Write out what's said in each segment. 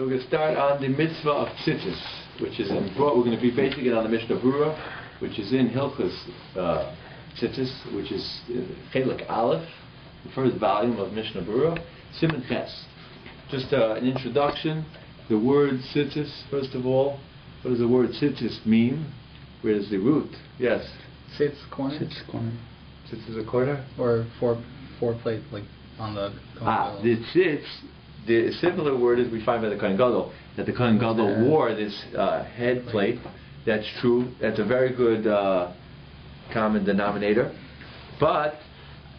So we're going to start on the mitzvah of Tzit-Tzit, which is in, we're going to be basing it on the Mishnah Berurah, which is in Hilchos Tzit-Tzit, which is Chelik Aleph, the first volume of Mishnah Berurah, Siman Ches. Just an introduction. The word Tzit-Tzit, first of all, what does the word Tzit-Tzit mean? Where is the root? Yes. Tzitz corner. Tzitz corner. Tzitz is a corner? Or four plate, like on the the tzitz, the similar word is we find by the Kohen Gadol, that the Kohen Gadol wore this head plate. That's true. That's a very good common denominator. But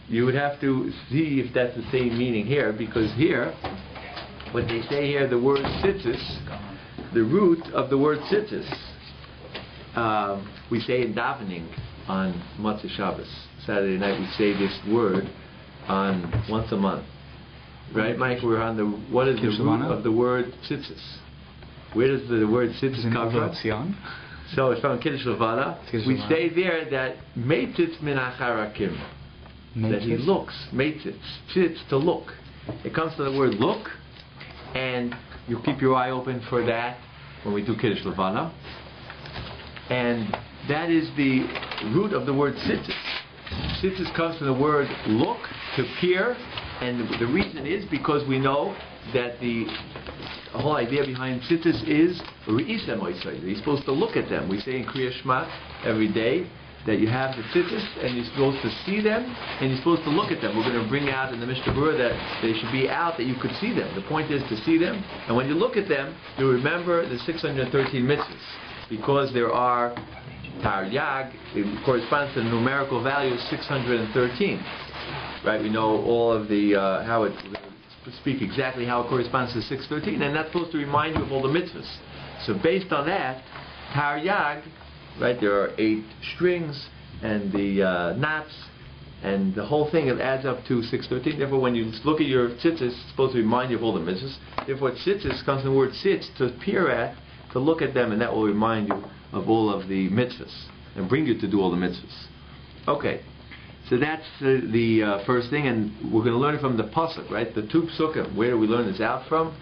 you would have to see if that's the same meaning here, because here, what they say here, the word tzitzis, the root of the word tzitzis, we say in davening on Motzei Shabbos, Saturday night, we say this word on once a month. Right, Mike? We're on the, what is the root of the word tzitzis? Where does the word tzitzis come from? So it's from Kiddush Levana. We say there that meitzitz min acharakim, that he looks, meitzitz, tzitz, to look. It comes from the word look, and you keep your eye open for that when we do Kiddush Levana. And that is the root of the word tzitzis. Tzitzis comes from the word look, to peer, and the reason is because we know that the whole idea behind tzitzis is re'isa moisai. You're supposed to look at them. We say in Kriya Shema every day that you have the tzitzis and you're supposed to see them and you're supposed to look at them. We're going to bring out in the Mishnah Berurah that they should be out, that you could see them. The point is to see them, and when you look at them, you remember the 613 mitzvahs, because there are Taryag, it corresponds to the numerical value of 613. Right? We know all of the how it speak exactly how it corresponds to 613, and that's supposed to remind you of all the mitzvahs. So based on that, Taryag, right? There are 8 strings and the knots, and the whole thing, it adds up to 613. Therefore, when you look at your tzitzis, it's supposed to remind you of all the mitzvahs. Therefore, tzitzis comes from the word tzitz, to peer at, to look at them, and that will remind you of all of the mitzvahs and bring you to do all the mitzvahs. Okay, so that's the first thing, and we're going to learn it from the pasuk, right? The 2 psukim. Where do we learn this out from?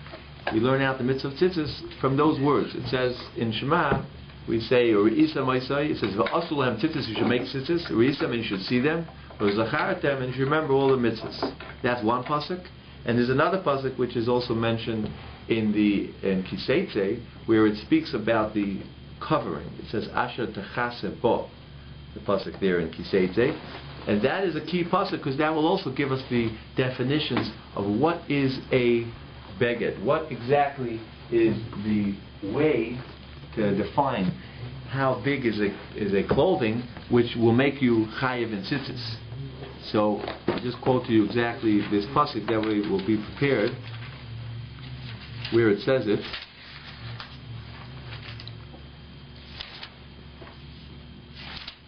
We learn out the mitzvah of tzitzis from those words. It says in Shema, we say, or Isa Moisai, it says, V'asulam tzitzis, you should make tzitzis, Reisam, and you should see them, or Zacharatem, and you should remember all the mitzvahs. That's one pasuk. And there's another pasuk which is also mentioned in Kisei, where it speaks about the covering. It says, Asher Techase Bo, the pasuk there in Kisei. And that is a key pasuk, because that will also give us the definitions of what is a beged, what exactly is the way to define how big is a clothing which will make you chayiv in tzitzis. So I'll just quote to you exactly this pasuk, that way we'll be prepared, where it says it.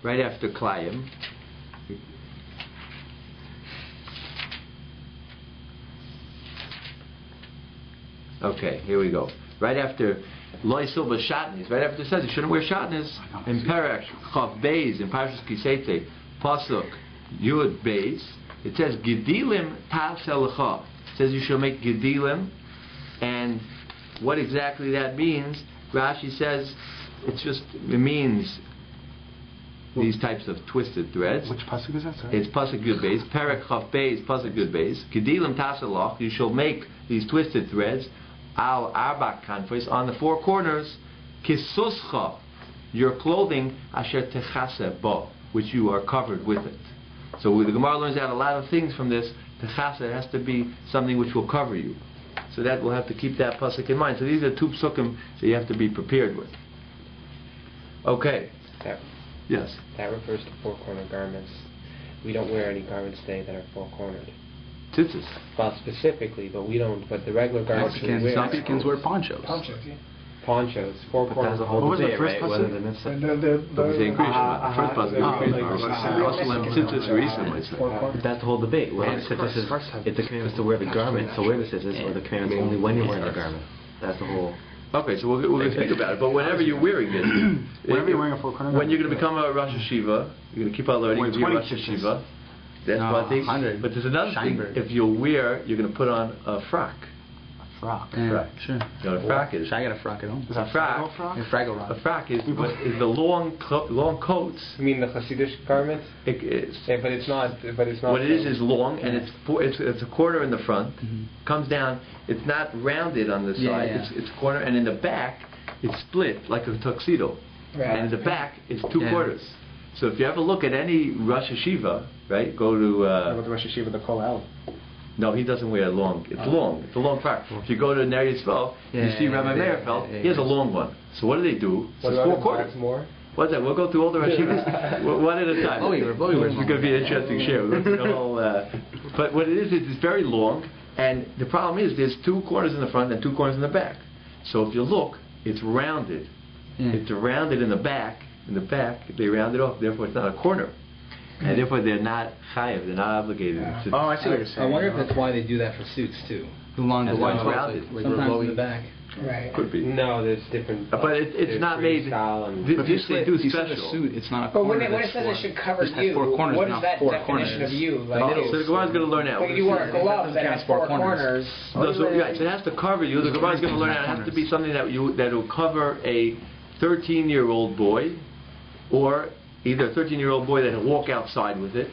Right after klayim. Okay, here we go. Right after Loi Silva Shatnis, right after it says you shouldn't wear Shatnis, in Perek Chav Beis, in Parashas Kisei, Pasuk Yud Beis, it says Gedilim Taselecha. It says you should make Gedilim, and what exactly that means, Rashi says it means these types of twisted threads. Which pasuk is that? Sorry? It's pasuk Yud Beis, Perek Chav Beis, pasuk Yud Beis. Gedilim Taselach, you shall make these twisted threads al arba kanfos, on the 4 corners, kisuscha, your clothing, asher techase bo, which you are covered with it. So the Gemara learns out a lot of things from this. Techase has to be something which will cover you. So that we'll have to keep that pasuk in mind. So these are 2 psukim that you have to be prepared with. Okay. Yes. That refers to 4-corner garments. We don't wear any garments today that are 4-cornered. Tzitzis. Well, specifically, but we don't. But the regular garments we wear. Mexicans wear ponchos. Ponchos, 4-corner. That's a whole debate, right? Whether the mitzvah. That's the whole debate. Whether tzitzis is the commandment to wear the garment, to wear the tzitzis, or the commandment only when you're wearing the garment. That's the whole. Okay, so we'll think about it. But whenever you're wearing it, whenever you're wearing a 4-corner, when you're going to become a Rosh Hashiva, you're going to keep on learning. You're going to be a Rosh Hashiva. That's one thing. But there's another thing. If you're going to put on a frock. frock. Yeah, sure. You know what a frock is? I got a frock at home. Is that A frock? frock? A fraggle rock. A frock is the long coats. You mean the Hasidic garment? It is. Yeah, but it's not. But it's not. What it is long, and it's a quarter in the front. Mm-hmm. Comes down. It's not rounded on the side. Yeah. It's a quarter, and in the back, it's split like a tuxedo. Right. And in the back, it's two Yeah. quarters. So if you ever look at any Rosh Hashiva, right, go to. What about the Rosh Hashiva, the Kollel? No, he doesn't wear long. It's long. It's a long frock. If you go to Ner Yisrael, you see Rabbi Meirfeld. He has a long one. So what do? What It's about 4 if quarters. that's more? What's that? We'll go through all the Rashivas one at a time. It's going to be an interesting share. We'll go through the whole, but what it is it's very long, and the problem is there's 2 corners in the front and 2 corners in the back. So if you look, it's rounded. Yeah. It's rounded in the back. In the back, they round it off. Therefore, it's not a corner. And therefore, they're not chayav. They're not obligated. To Oh, I see what you're saying. I wonder if that's why they do that for suits too. The long, And the wide long rounded. rounded. Sometimes in the back. Right. Could be. No, there's different. But it's there's not free made. style and This they do If you said a special. suit, it's not a But corner. when it that's says it should cover this has you, 4 corners, what is not that 4 definition corners. of you? Like, So the Gemara is going to learn out. like you wear a glove that has 4 corners. No, so, right, so it has to cover you. The Gemara is going to learn out. It has to be something that will cover a 13-year-old boy, or either a 13-year-old boy that will walk outside with it.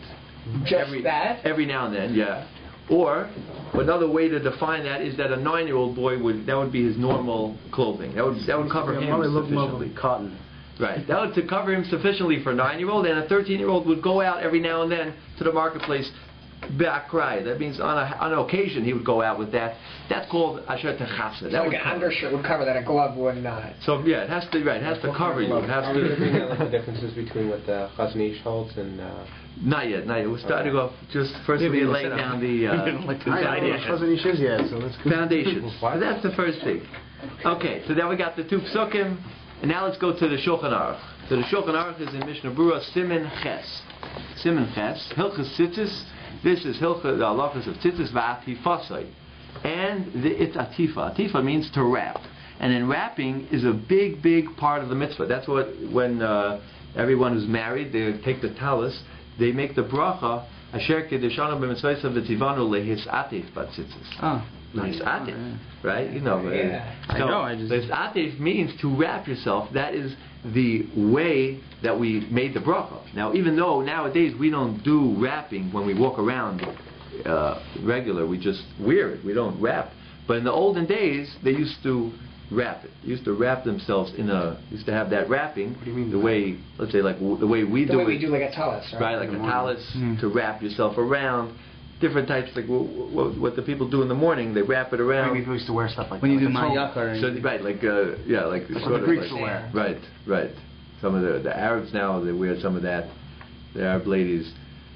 Just that? Every now and then, yeah. Or another way to define that is that a 9-year-old boy would be his normal clothing. That would cover him sufficiently. Cotton. Right. That would to cover him sufficiently for a 9-year-old, and a 13-year-old would go out every now and then to the marketplace. Bakrai. That means on an occasion he would go out with that. That's called asher techafsa. So like an undershirt would cover that, a glove would not. So yeah, it has to It has to cover you. It has Are we going to bring out to. like the differences between what the Chazni holds and? Not yet. We're starting off. Just first we lay down the Foundations yet, so let's go. foundations. So that's the first thing. Okay, so then we got the 2 psukim, and now let's go to the Shulchan Aruch. So the Shulchan Aruch is in Mishnah Berurah Siman Ches. Siman Ches. Hilchas Tzitzis. This is Hilchas the halachas of Tzitzis v'atifasai, and it's atifa. Atifa means to wrap, and then wrapping is a big part of the mitzvah. That's what when everyone who's married, they take the Tallis, they make the bracha asher kedeshanu b'mitzvayis v'tzivanu lehisatif batzitzis. Oh. Lehisatif, right? You know. Yeah. So I know. I just. lehisatif means to wrap yourself. That is the way that we made the bracha. Now, even though nowadays we don't do wrapping when we walk around regular, we just wear it. We don't wrap. But in the olden days, they used to wrap it. They used to wrap themselves used to have that wrapping. What do you mean? The way, let's say, like the way we The do way it. we do like a tallis, right? Right, like a tallis, to wrap yourself around. Different types, like what the people do in the morning, they wrap it around. Maybe people used to wear stuff like When that. you do like a mayakar. So right, like like what sort the of Greeks like, wear. Right. Some of the Arabs now they wear some of that. The Arab ladies.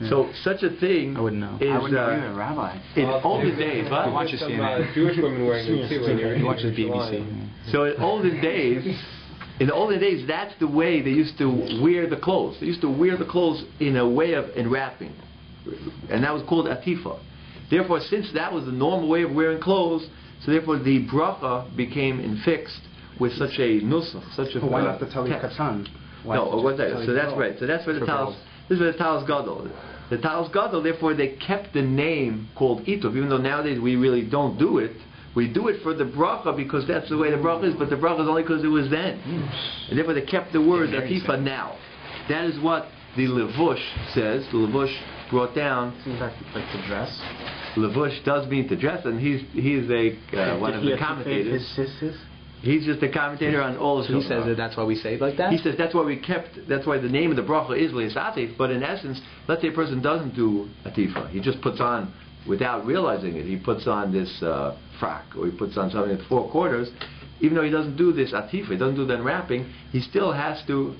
So such a thing I wouldn't know. is I wouldn't know either, Rabbi. in olden days. I What? watch you some CNN. Jewish women wearing them too. When you're You watch the in July. BBC. So in olden days, that's the way they used to wear the clothes. They used to wear the clothes in a way of wrapping, and that was called atifa. Therefore, since that was the normal way of wearing clothes, so therefore the bracha became infixed with such a nusach, such a Why not the Tallis text. Katan? No, what's that? So that's right. So that's where the Tallis. This is where the Tallis Gadol. The Tallis Gadol. Therefore, they kept the name called Itov, even though nowadays we really don't do it. We do it for the bracha because that's the way the bracha is, but the bracha is only because it was then. And therefore, they kept the word Atifa now. That is what the Levush says. The Levush brought down. Isn't that like to dress? Levush does mean to dress, and he's one of the commentators. He's just a commentator on all the. So he says that that's why we say it like that? He says that's why the name of the bracha is Lehisatif, but in essence, let's say a person doesn't do atifa. He just puts on, without realizing it, he puts on this frock, or he puts on something at 4 quarters. Even though he doesn't do this atifa, he doesn't do the unwrapping, he still has to,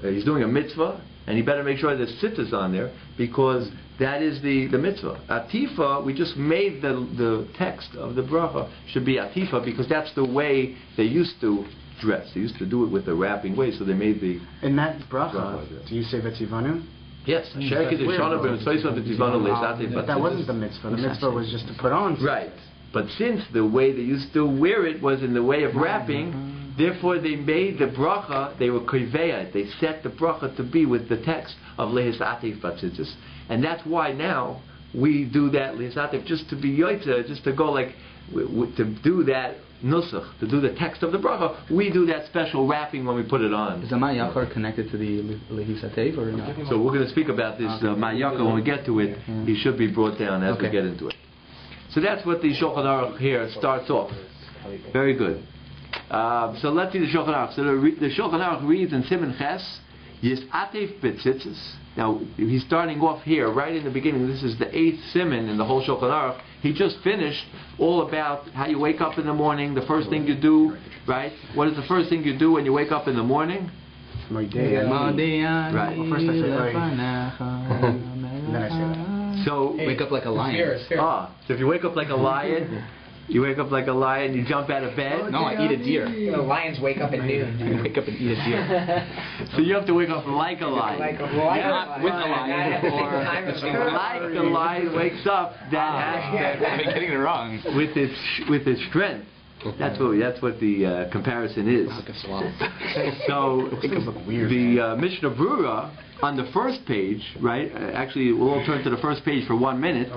he's doing a mitzvah, and he better make sure the tzit is on there, because that is the mitzvah. Atifa, we just made the text of the bracha should be atifa, because that's the way they used to dress. They used to do it with the wrapping way, so they made the... In that bracha, bracha. do you say Vetzivanu? Yes. That wasn't the mitzvah. The mitzvah was just to put on. Right. But since the way they used to wear it was in the way of wrapping, therefore they made the bracha, they were koveya, they set the bracha to be with the text of lehisatif batzitzis. And that's why now we do that lehisatif just to be yoitza, just to go like to do that nusach, to do the text of the bracha, we do that special wrapping when we put it on. Is the Ma'yachar connected to the Lehisatev or not? So we're going to speak about this Ma'yachar when we get to it. He should be brought down as we get into it. So that's what the Shulchan Aruch here starts off. Very good. So let's see the Shulchan Aruch. So the Shulchan Aruch reads in Siman Ches, Yis'atev b'tzitzis. Now he's starting off here right in the beginning. This is the 8th siman in the whole Shulchan Aruch. He just finished all about how you wake up in the morning. The first thing you do, right? What is the first thing you do when you wake up in the morning? Right. Well, first I say and then I say that. So wake up like a lion. So if you wake up like a lion, you jump out of bed. No, I eat a deer. You know, lions wake up at noon. I wake up and eat a deer. So you have to wake up like a lion. Not with a lion. Or like the lion wakes up, that aspect. I've been getting it wrong. With its strength. That's what the comparison is. So the Mishnah Brura on the first page, right? Actually, we'll all turn to the first page for 1 minute.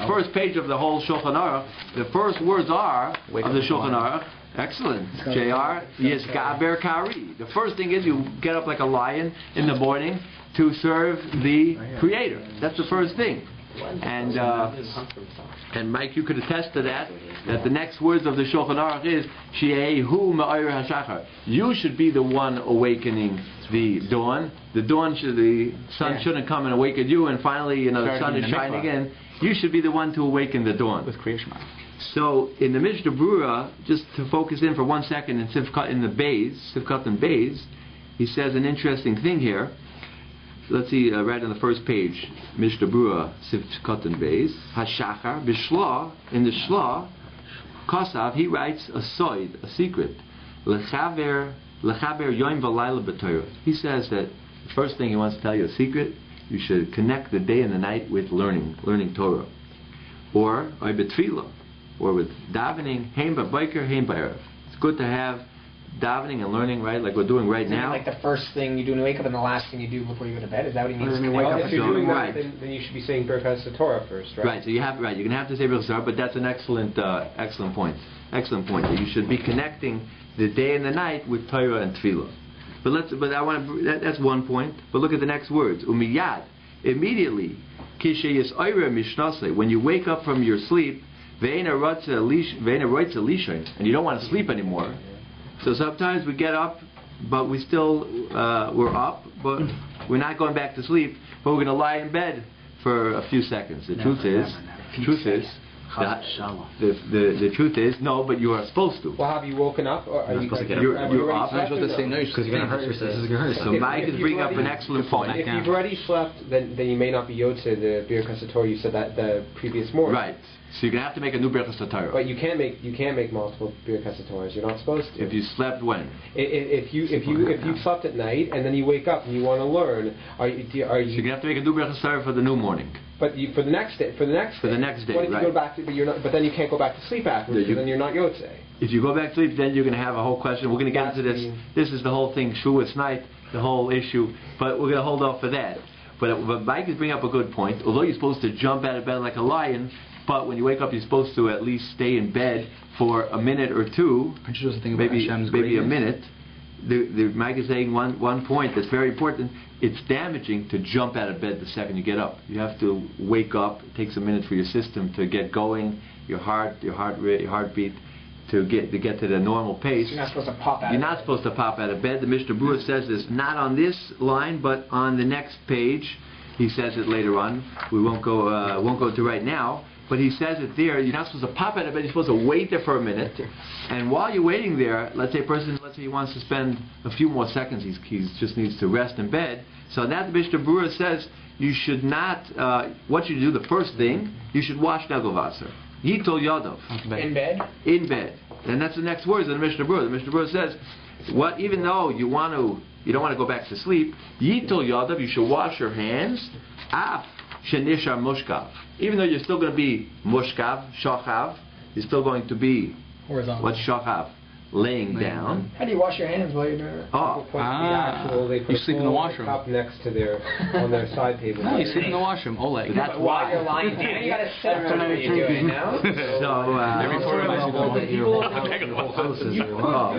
First page of the whole Shulchan Aruch. The first words are of the Shulchan Aruch. Excellent. JR, yes, Gaber Kari. The first thing is you get up like a lion in the morning to serve the Creator. That's the first thing. And Mike, you could attest to that the next words of the Shulchan Aruch is She'ehu Ma'or HaShachar. You should be the one awakening the dawn. The sun shouldn't come and awaken you, and finally, the sun is shining again. You should be the one to awaken the dawn. With creation. So in the Mishnah Brura, just to focus in for 1 second in Sivkat in the Sivkat and Beis, he says an interesting thing here. Let's see, right on the first page, Mishnah Brura, Sivkat and Beis, Hashachar, Bishla, in the Shla, Kosav, he writes a soid, a secret, Lechaber Yoim V'Layla B'Torah. He says that the first thing he wants to tell you, a secret, you should connect the day and the night with learning Torah. Or Betfila, or with davening, Heim B'Boker, Heim B'Erev. It's good to have davening and learning, right, like we're doing right now. Like the first thing you do when you wake up and the last thing you do before you go to bed. Is that what he means? If you're doing that, then you should be saying Birkas Torah first, right? Right. So you're going to have to say Birkas Torah, but that's an excellent point. Excellent point. That you should be connecting the day and the night with Torah and Tefillah. That's one point. But look at the next words. Umiyad, immediately, Kishayis Oira Mishnase, when you wake up from your sleep, Ve'ena Roitza Lishain, and you don't want to sleep anymore. So sometimes we get up, but we're up, but we're not going back to sleep, but we're going to lie in bed for a few seconds. The truth is, no, but you are supposed to. Well, have you woken up? Or are you're up. You're supposed to say no, because you're going to hurt yourself. So Mike is bringing up an excellent point. If you've already slept, then you may not be Yotze, the Birkas Torah you said that the previous morning. Right. So you're going to have to make a new Birkas Torah. But you can't make multiple Birkas Torahs. You're not supposed to. If you slept when? If you slept at night and then you wake up and you want to learn, are you? So you're going to have to make a new Birkas Torah for the new morning. But for the next day. What if you go back to? But then you can't go back to sleep afterwards. Then you're not Yotze. If you go back to sleep, then you're going to have a whole question. We're going to get into this. This is the whole thing. Shavuos night, the whole issue. But we're going to hold off for that. But Mike is bringing up a good point. Although you're supposed to jump out of bed like a lion, but when you wake up, you're supposed to at least stay in bed for a minute or two, maybe a minute. The Mike is saying one point that's very important. It's damaging to jump out of bed the second you get up. You have to wake up. It takes a minute for your system to get going, your heartbeat to get to the normal pace. You're not supposed to pop out. You're not supposed to pop out of bed. The Mishnah Brura says this not on this line, but on the next page. He says it later on. We won't go to right now. But he says it there, you're not supposed to pop out of bed, you're supposed to wait there for a minute. And while you're waiting there, let's say he wants to spend a few more seconds, he just needs to rest in bed. So that the Mishnah Brura says, you should not, what you do, the first thing, you should wash Nagelwasser. Yitol Yodov. In bed? In bed. And that's the next words of the Mishnah Brura. The Mishnah Brura says, even though you don't want to go back to sleep, Yitol Yodov, you should wash your hands, af shenishar mushkav. Even though you're still going to be mushkav, shachav, you're still going to be horizontal. What's shachav? laying down. How do you wash your hands while you're doing it? Oh, They put You sleep in the washroom. cup next to on their side table. No, you sleep in the washroom. Oleg. but that's While you're why. lying down, you gotta sit around when you do it, no?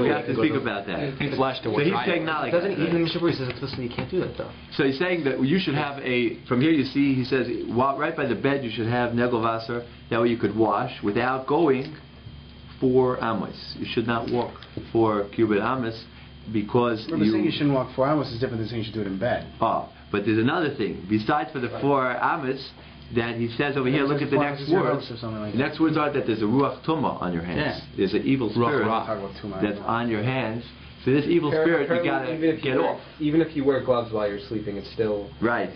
We have to speak about that. So he's saying not like Doesn't he, even in Mishnah he says explicitly you can't do that though. So he's saying that you should have from here you see, he says, right by the bed you should have Negelwasser, that way you could wash without going 4 amos. You should not walk 4 cubit amos because But saying you shouldn't walk 4 amos is different than saying you should do it in bed. Oh, but there's another thing. Besides for the 4 amos, that he says over here, look at the next words. The next words are that there's a ruach tumah on your hands. Yeah. There's an evil spirit that's on your hands. So this evil spirit, you gotta get off. Even if you wear gloves while you're sleeping, it's still... Right.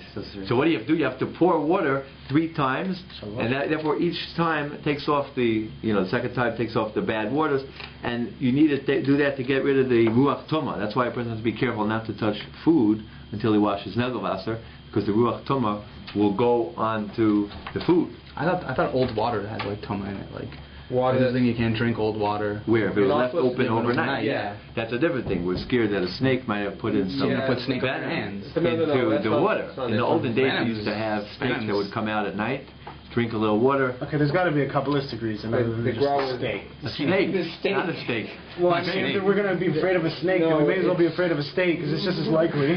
So what do you have to do? You have to pour water 3 times, and therefore each time takes off the second time takes off the bad waters, and you need to do that to get rid of the ruach tumah. That's why a person has to be careful not to touch food until he washes negelwasser, because the ruach tumah will go onto the food. I thought old water had like tuma in it, like water. This thing you can't drink old water. Where if it was left open overnight, yeah, that's a different thing. We're scared that a snake might have put in some put snake venom hands into the water. In the olden days, we used to have snakes that would come out at night, drink a little water. Okay, there's got to be a kabbalistic reason other than just a steak. A snake, not a steak. Well, I mean, if we're going to be afraid of a snake, then we may as well be afraid of a steak, because it's just as likely.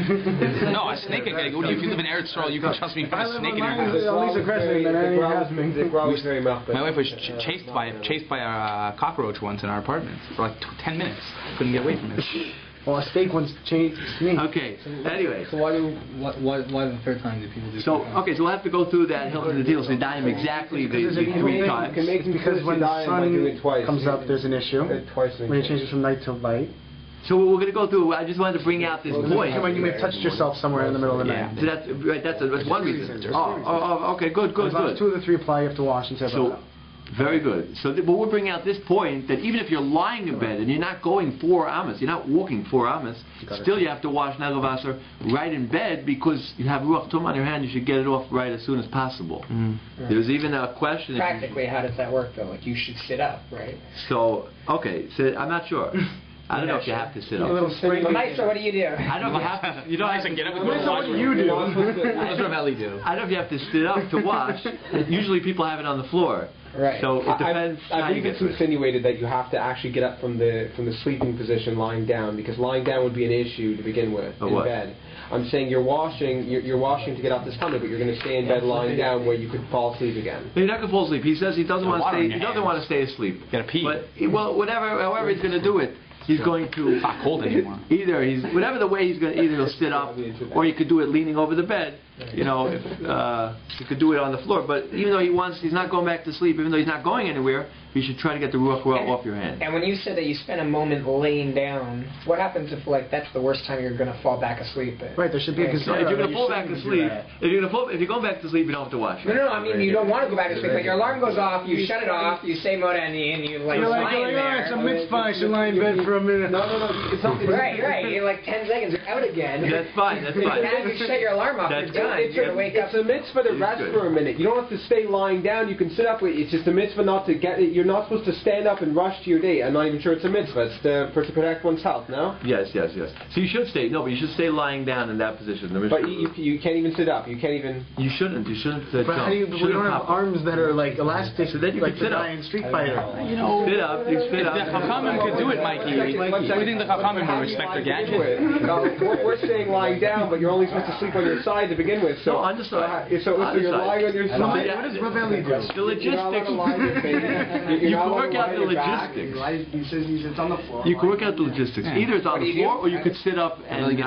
No, a snake, if you live in Eretz Yisrael, you can trust me, put a snake in your house. At least aggressive than any husband. My wife was chased by a cockroach once in our apartment for like 10 minutes. Couldn't get away from it. Well, a steak once changed me. Okay. Anyway. So why the third time do people do? So we'll have to go through that Hilton the Deal Sidaim exactly the 3 times. Because when the sun comes up, there's an issue. When you change it from night to light. So we're going to go through. I just wanted to bring out this point. When you may have touched yourself somewhere in the middle of the night. So that's one reason. Okay, good. As long as 2 of the 3 apply, you have to wash and say about that. Very good. So but we're bringing out this point that even if you're lying in bed and you're not going 4 amos, you're not walking 4 amos, still you have to wash negelwasser right in bed because you have ruach tumah on your hand. You should get it off right as soon as possible. There's even a question. Practically, how does that work though? Like you should sit up, right? So I'm not sure. I don't know if you have to sit up. Maestro, what do you do? I don't know if you have to. You don't have to get up. What do you do? That's what Eli do. I don't know if you have to sit up to wash. Usually people have it on the floor. Right. So it depends. I believe it's insinuated that you have to actually get up from the sleeping position, lying down, because lying down would be an issue to begin with in bed. I'm saying you're washing to get off the stomach, but you're going to stay in bed lying down where you could fall asleep again. You're not going to fall asleep. He says he doesn't want to stay. He doesn't want to stay asleep. Gotta pee. But however he's going to do it. He's going to. It's not cold anymore. Either whatever the way he's going. Either he'll sit up, or he could do it leaning over the bed. If he could do it on the floor. But even though he's not going back to sleep. Even though he's not going anywhere, you should try to get the ruach off your hand. And when you said that you spend a moment laying down, what happens if that's the worst time you're going to fall back asleep? Right, there should be a consideration. If you're going to fall back to sleep, if you're going back to sleep, you don't have to wash. No. I mean, you don't want to go back to sleep. But your alarm goes off, you shut it off, you say Modani, and you're lying there. It's a mitzvah. I should lie in bed for a minute. No. It's not. Right. You're like 10 seconds, you're out again. That's fine. Now you shut your alarm off, you're done. You're going to wake up. It's a mitzvah to rest for a minute. You don't have to stay lying down. You can sit up. It's just a mitzvah not to get it. You're not supposed to stand up and rush to your day. I'm not even sure it's a mitzvah. It's to protect one's health, no? Yes. So you should stay. No, but you should stay lying down in that position. But you can't even sit up. You can't even. You shouldn't. You shouldn't. But how do you? We don't have arms that are like elastic, so then you like can sit up. in Street Fighter. Sit up. You sit up. The Chachamim could do it, Mikey. We think the Chachamim will respect their gadget. We're saying lying down, but you're only supposed to sleep on your side to begin with. So on the side. So you're lying on your side. What does Rabbi Eli do? The logistics. You can work out the logistics. He says it's on the floor. You can work out the logistics. Either it's on the floor, or you could sit up and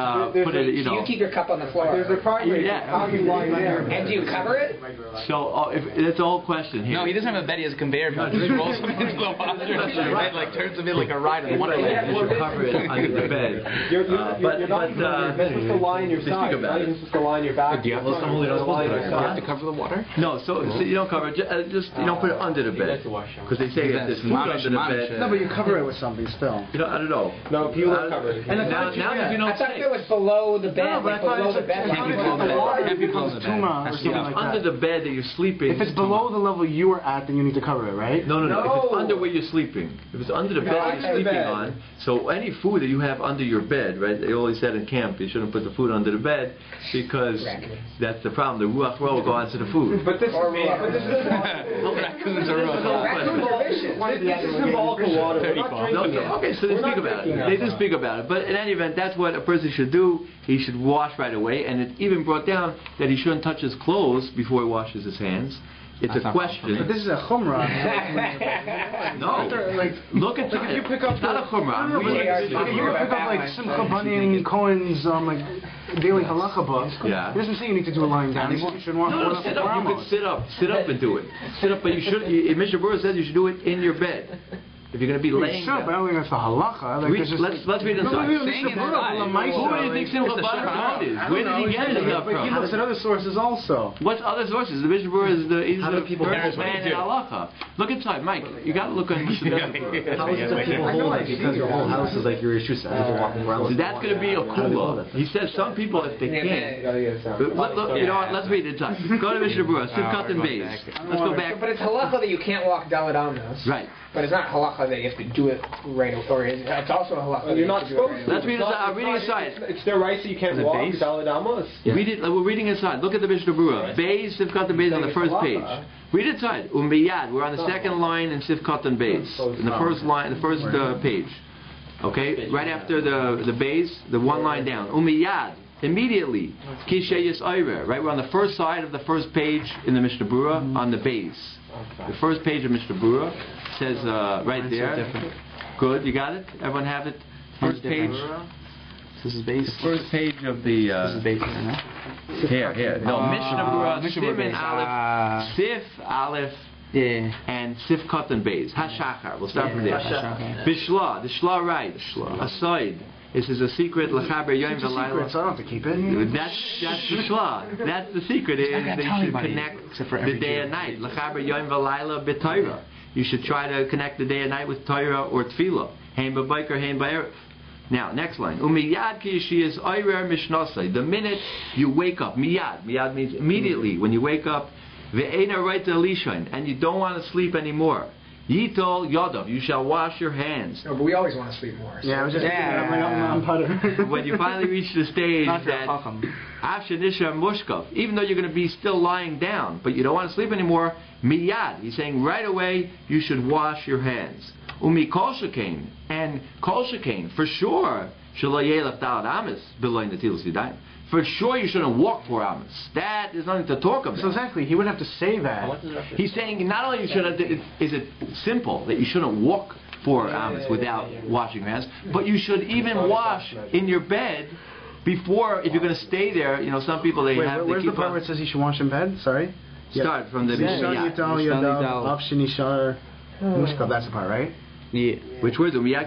put it. So you keep your cup on the floor. There's a primary. How you lie there. And do you cover it? So that's the whole question here. No, he doesn't have a bed. He has a conveyor belt. He rolls them into the water. Right, like turns them in like a ride on one leg. You should cover it under the bed. You're not supposed to lie on your side. You're not even supposed to lie on your back. Do you have to cover the water? No, so you don't cover it. Just you don't put it under the bed because they say that there's food under the bed. No, but you cover it with something still. I don't know. No, people don't cover it. And now you know. I thought if it was below the bed, below the bed. Can't be below the bed. Can't be below the bed. Or something like under the bed that you're sleeping. If it's below the level you were at, then you need to cover it, right? No. If it's under where you're sleeping, if it's under the bed you're sleeping on, So any food that you have under your bed, right? They always said in camp you shouldn't put the food under the bed because that's the problem. The ruach ra will go onto the food. But this is Raccoons are symbolical water. Okay, so they speak about it. They do speak about it. But in any event, that's what a person should do. He should wash right away. And it's even brought down that he shouldn't touch his clothes before he washes his hands. It's a question. But this is a chumrah. No. Look at if you pick up not a chumrah. If you pick up like Simcha Bani and Cohen's like daily halacha book, it doesn't say you need to do a lying down. You should walk sit up. You could sit up and do it. Sit up, but you should. Mishnah Berurah says you should do it in your bed. If you're going to be laying down. But I don't think that's the halacha. Let's read inside. Who do you think Simcha Bani is? Where did he get it from? But he looks at other sources also. What's other sources? The Mishnah Berurah is the first man in halacha. Look inside, Mike. You got to look on Mishnah Berurah. How does people hold it because your whole house is like your Yeshua? People walking around. That's going to be a kula. He says some people, if they can't. Look, you know what? Let's read inside. Go to Mishnah Berurah. Simchat and Beis. Let's go back. But it's halacha that you can't walk Daled Amos. Right. But it's not halacha that you have to do it right away. It's also a halacha. You're not supposed to. Let's read inside. I'm reading inside. It's their right, so you can't walk Daled Amos. We're reading inside. Look at the Mishnah Berurah. Beis, Sifkat and Beis on the first page. Read inside. Umbiyad. We're on the second line in Sifkat and Beis. In the first line, the first page. Okay, right after the Beis, the one line down. Umbiyad. Immediately. Kishayis Ayrer. Right, we're on the first side of the first page in the Mishnah Berurah on the Beis. The first page of Mishnah Berurah says right there. Good, you got it? Everyone have it? First page. This is base. First page of the. This is base here, Here. No, Mishnah Berurah. Siman Aleph. Sif Aleph. And Sif Katan Beis. Hashachar. We'll start from there. Bishla. The Shla right. Aside. This is a secret. L'chaber Yom V'Layla. So I don't have to keep it. That's the Shla. That's the secret. Is that you should connect the day and night. L'chaber Yom V'Layla b'Torah. You should try to connect the day and night with Torah or Tefillah. Hein b'Baiker, hein b'Erev. Now, next line. Umiyad ki yeshiyas oyrer mishnasai. The minute you wake up, miyad. Miyad means immediately when you wake up. Ve'ena right lishain, and you don't want to sleep anymore. Yitol yadav. You shall wash your hands. No, but we always want to sleep more. So. Yeah, I was just I'm putter. When you finally reach the stage that afshanisha mushkaf, even though you're going to be still lying down, but you don't want to sleep anymore, miyad. He's saying right away you should wash your hands. Umi kol shekain, and kol shekain for sure. Shalayelach dalad amis below the tilas yadayim. For sure you shouldn't walk 4 hours. That is nothing to talk about. So exactly, he wouldn't have to say that. He's saying not only you shouldn't, is it simple that you shouldn't walk 4 hours without washing your hands, but you should even wash in your bed before, if you're going to stay there. You know, some people they have. Where's the part where it says he should wash in bed? Sorry. Start from the That's the part, right? Yeah. Which words? Yitol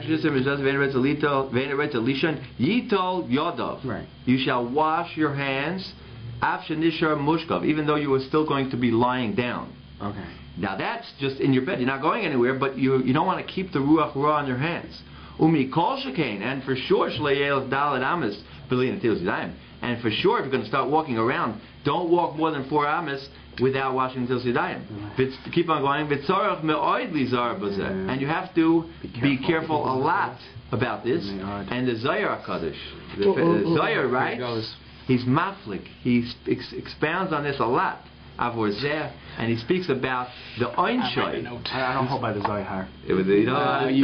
yadav. Right. You shall wash your hands. Afshanishar mushkav. Even though you are still going to be lying down. Okay. Now that's just in your bed. You're not going anywhere, but you don't want to keep the ruach ra on your hands. Umi kol shekain, and for sure shleil dalad amis belin atil zidayim. And for sure, if you're going to start walking around, don't walk more than 4 amis without washing until Sidayim. Keep on going. And you have to be careful a lot about this. And the Zayar HaKadosh, the Zayar writes, he's maflik. He expounds on this a lot. And he speaks about the Einshoy. I don't hold by the Zayar. You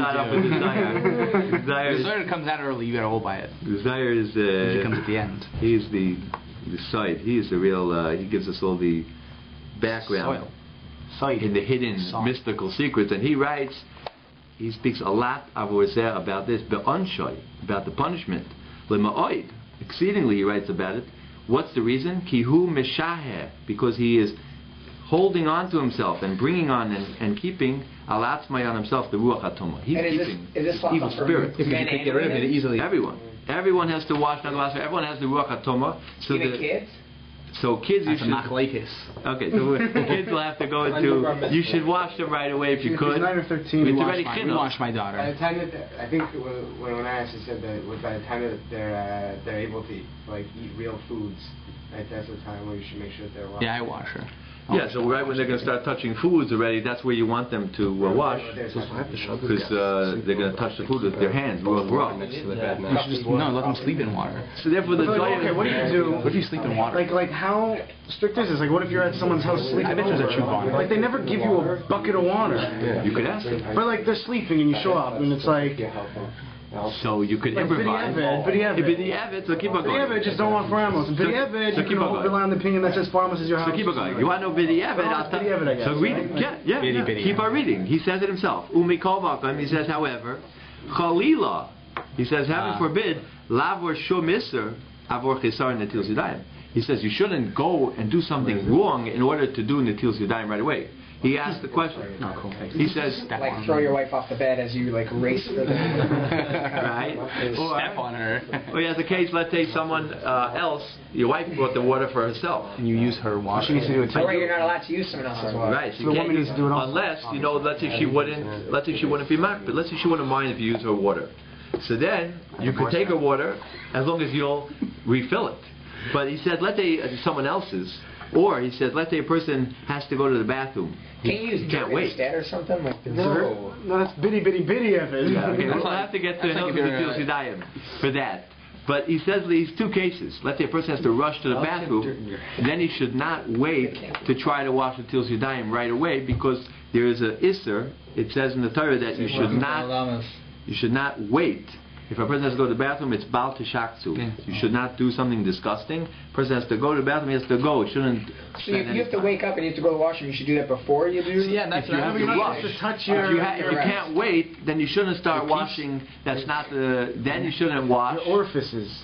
start off with the Zayar. The Zayar comes out early, you gotta hold by it. The Zayar is he comes at the end. He is the site. He is the real, he gives us all the background in the hidden mystical secrets, and he writes, he speaks a lot about this, about the punishment. Exceedingly, he writes about it. What's the reason? Kihu meshaher, because he is holding on to himself and bringing on and keeping alatzmai on himself the ruach hatomah. He's keeping this evil spirit. If you can get rid of it easily. Everyone has to wash. Everyone has the ruach hatomah. So even kids. So kids, you should. Okay, so kids will have to go into. You should wash them right away if you could. 9 or 13. We wash my daughter. By the time that I think when I actually said that, by the time that they're able to eat real foods, right, that's the time where you should make sure that they're washed. Yeah, I wash her. Yeah, so right when they're going to start touching foods already, that's where you want them to wash, because they're going to touch the food with their hands. You should just let them sleep in water. So therefore, the okay, what do you do? What if you sleep in water? Like how strict is this? Like, what if you're at someone's house sleeping? I bet there's a truth on it. Like, they never give you a bucket of water. You could ask them. But like, they're sleeping and you show up and it's like. So you could like improvise. B'diavad, so keep on going. B'diavad just don't want farmos. B'diavad, you can rely on the opinion that says farmos is your house. So keep on going. You want to know B'diavad? So read it. Yeah. Keep on reading. He says it himself. Umi kol vakom. He says, however, chalila. He says, heaven forbid, lavor shum iser avor chisar netil zidayim. He says you shouldn't go and do something wrong in order to do netil zidayim right away. He asked the question. He says, like throw your wife off the bed as you like race for the right? Or step on her. Or as a case, let's say someone else, your wife brought the water for herself, and you use her water. She needs to do it too. Or you're not allowed to use someone else's water. Right? So the woman needs to do it also. Unless let's say she wouldn't. Let's say she wouldn't be marked, but let's say she wouldn't mind if you use her water. So then you could take her water as long as you'll refill it. But he said, let's say someone else's. Or he says, let's say a person has to go to the bathroom. Can you use dirt instead or something? Like no, that's bitty Evan. Yeah, okay, we'll have to get to for that. But he says these two cases. Let's say a person has to rush to the bathroom, then he should not wait to try to wash the Til Yadayim right away, because there is a Isser. It says in the Torah that you should not wait. If a person has to go to the bathroom, it's Baal Tishakzu. Yeah. You should not do something disgusting. A person has to go to the bathroom, he has to go. It shouldn't. So you have to wake up and you have to go to the washroom. You should do that before you do. Yeah, that's if you have to rush. If you can't wait, then you shouldn't start washing. That's not the. Then you shouldn't wash. Your orifices.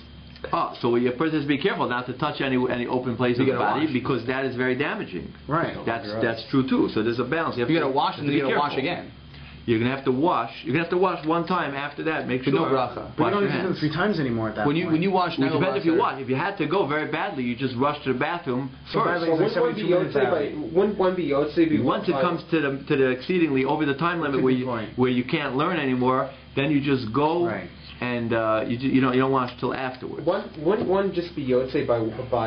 Oh, so your person has to be careful not to touch any open place of the body, because that is very damaging. Right. That's true too. So there's a balance. You got to wash and then you got to wash again. You're gonna have to wash. You're gonna have to wash one time after that. Make sure. No bracha. But you don't need to do it 3 times anymore at that point. When you wash, it depends if you wash. If you had to go very badly, you just rush to the bathroom first. So wouldn't one be Yotzei? Once it comes to the exceedingly over the time limit where you can't learn anymore, then you just go. Right. And you don't wash till afterwards. Wouldn't one just be Yotzei by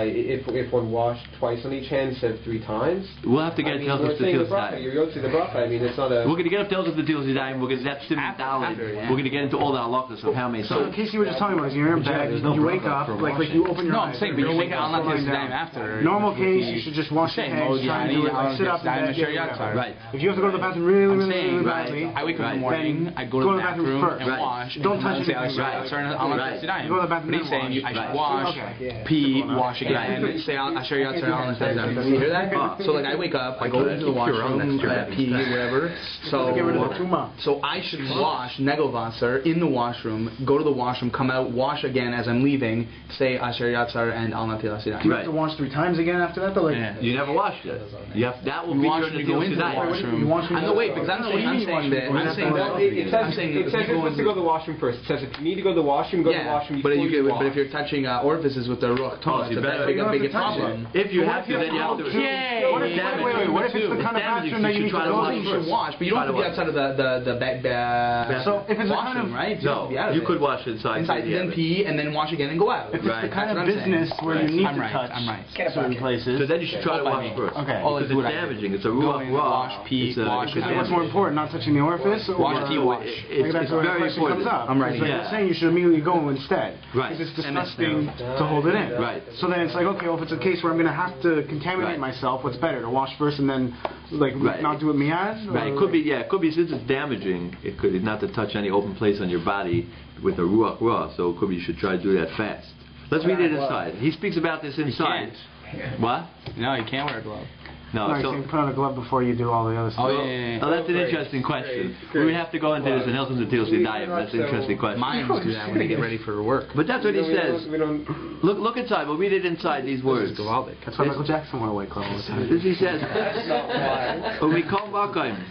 if one washed twice on each hand instead of 3 times? We'll have to get Tallis of the Til Zidayim. You're Yotzei the bracha. I mean, it's not a. We're going to get up Tallis of the Til Zidayim. That's Siman Daled. We're going to get into all the halachas of how many. So in case you were just talking about is you're in bed, you wake up, like you open your eyes. No, I'm saying, but you wake up on Til Zidayim after. Normal case, you should just wash your hands, try and do it, like sit up in bed. Right. If you have to go to the bathroom really badly, I wake up in the morning, I go to the bathroom and wash. Don't touch it. Right. You go to the bathroom. But he's saying I should wash, pee, wash again, say Asher Yatzar Al Nefesh. You hear that? So like I wake up, I go into the washroom, pee, whatever. So I should wash Negovasser in the washroom, go to the washroom, come out, wash again as I'm leaving, say Asher Yatzar and Al Nefesh. Do you have to wash 3 times again after that? You never washed it. That will be your go into the washroom. I'm wait because I'm saying that it says you're supposed to go to the washroom first. It says if you need to go to the washroom, go to the washroom. But if you're touching orifices with the ruach, it's a big problem. If you have to, then you have to. Wait. What if it's the kind of bathroom that you need to go to? You should wash, but you don't have to be outside of the So if it's washroom, right? No, you could wash inside. Then pee and then wash again and go out. If it's the kind of business where you need to touch certain places, so then you should try to wash first. Okay. Because it's damaging. It's a ruach. Wash, pee, wash. What's more important, not touching the orifice? Wash, pee, wash. It's very important. I'm right. You're saying you should immediately go instead. Right. Because it's disgusting to hold it in. Right. So then it's like, okay, well, if it's a case where I'm going to have to contaminate myself, what's better, to wash first and then not do it miyad? Right. It could be since it's damaging. It could not to touch any open place on your body with a ruach raw. So it could be you should try to do that fast. Let's read it inside. He speaks about this inside. What? No, you can't wear a glove. No, so you put on a glove before you do all the other stuff. Oh, that's an interesting question. We would have to go into this and help them to Til Zidayim. That's an interesting question. Mines do that when they get ready for work. But that's what he says. Look inside. We'll read it inside these words. That's why Michael Jackson wore a white glove all the time. This he says.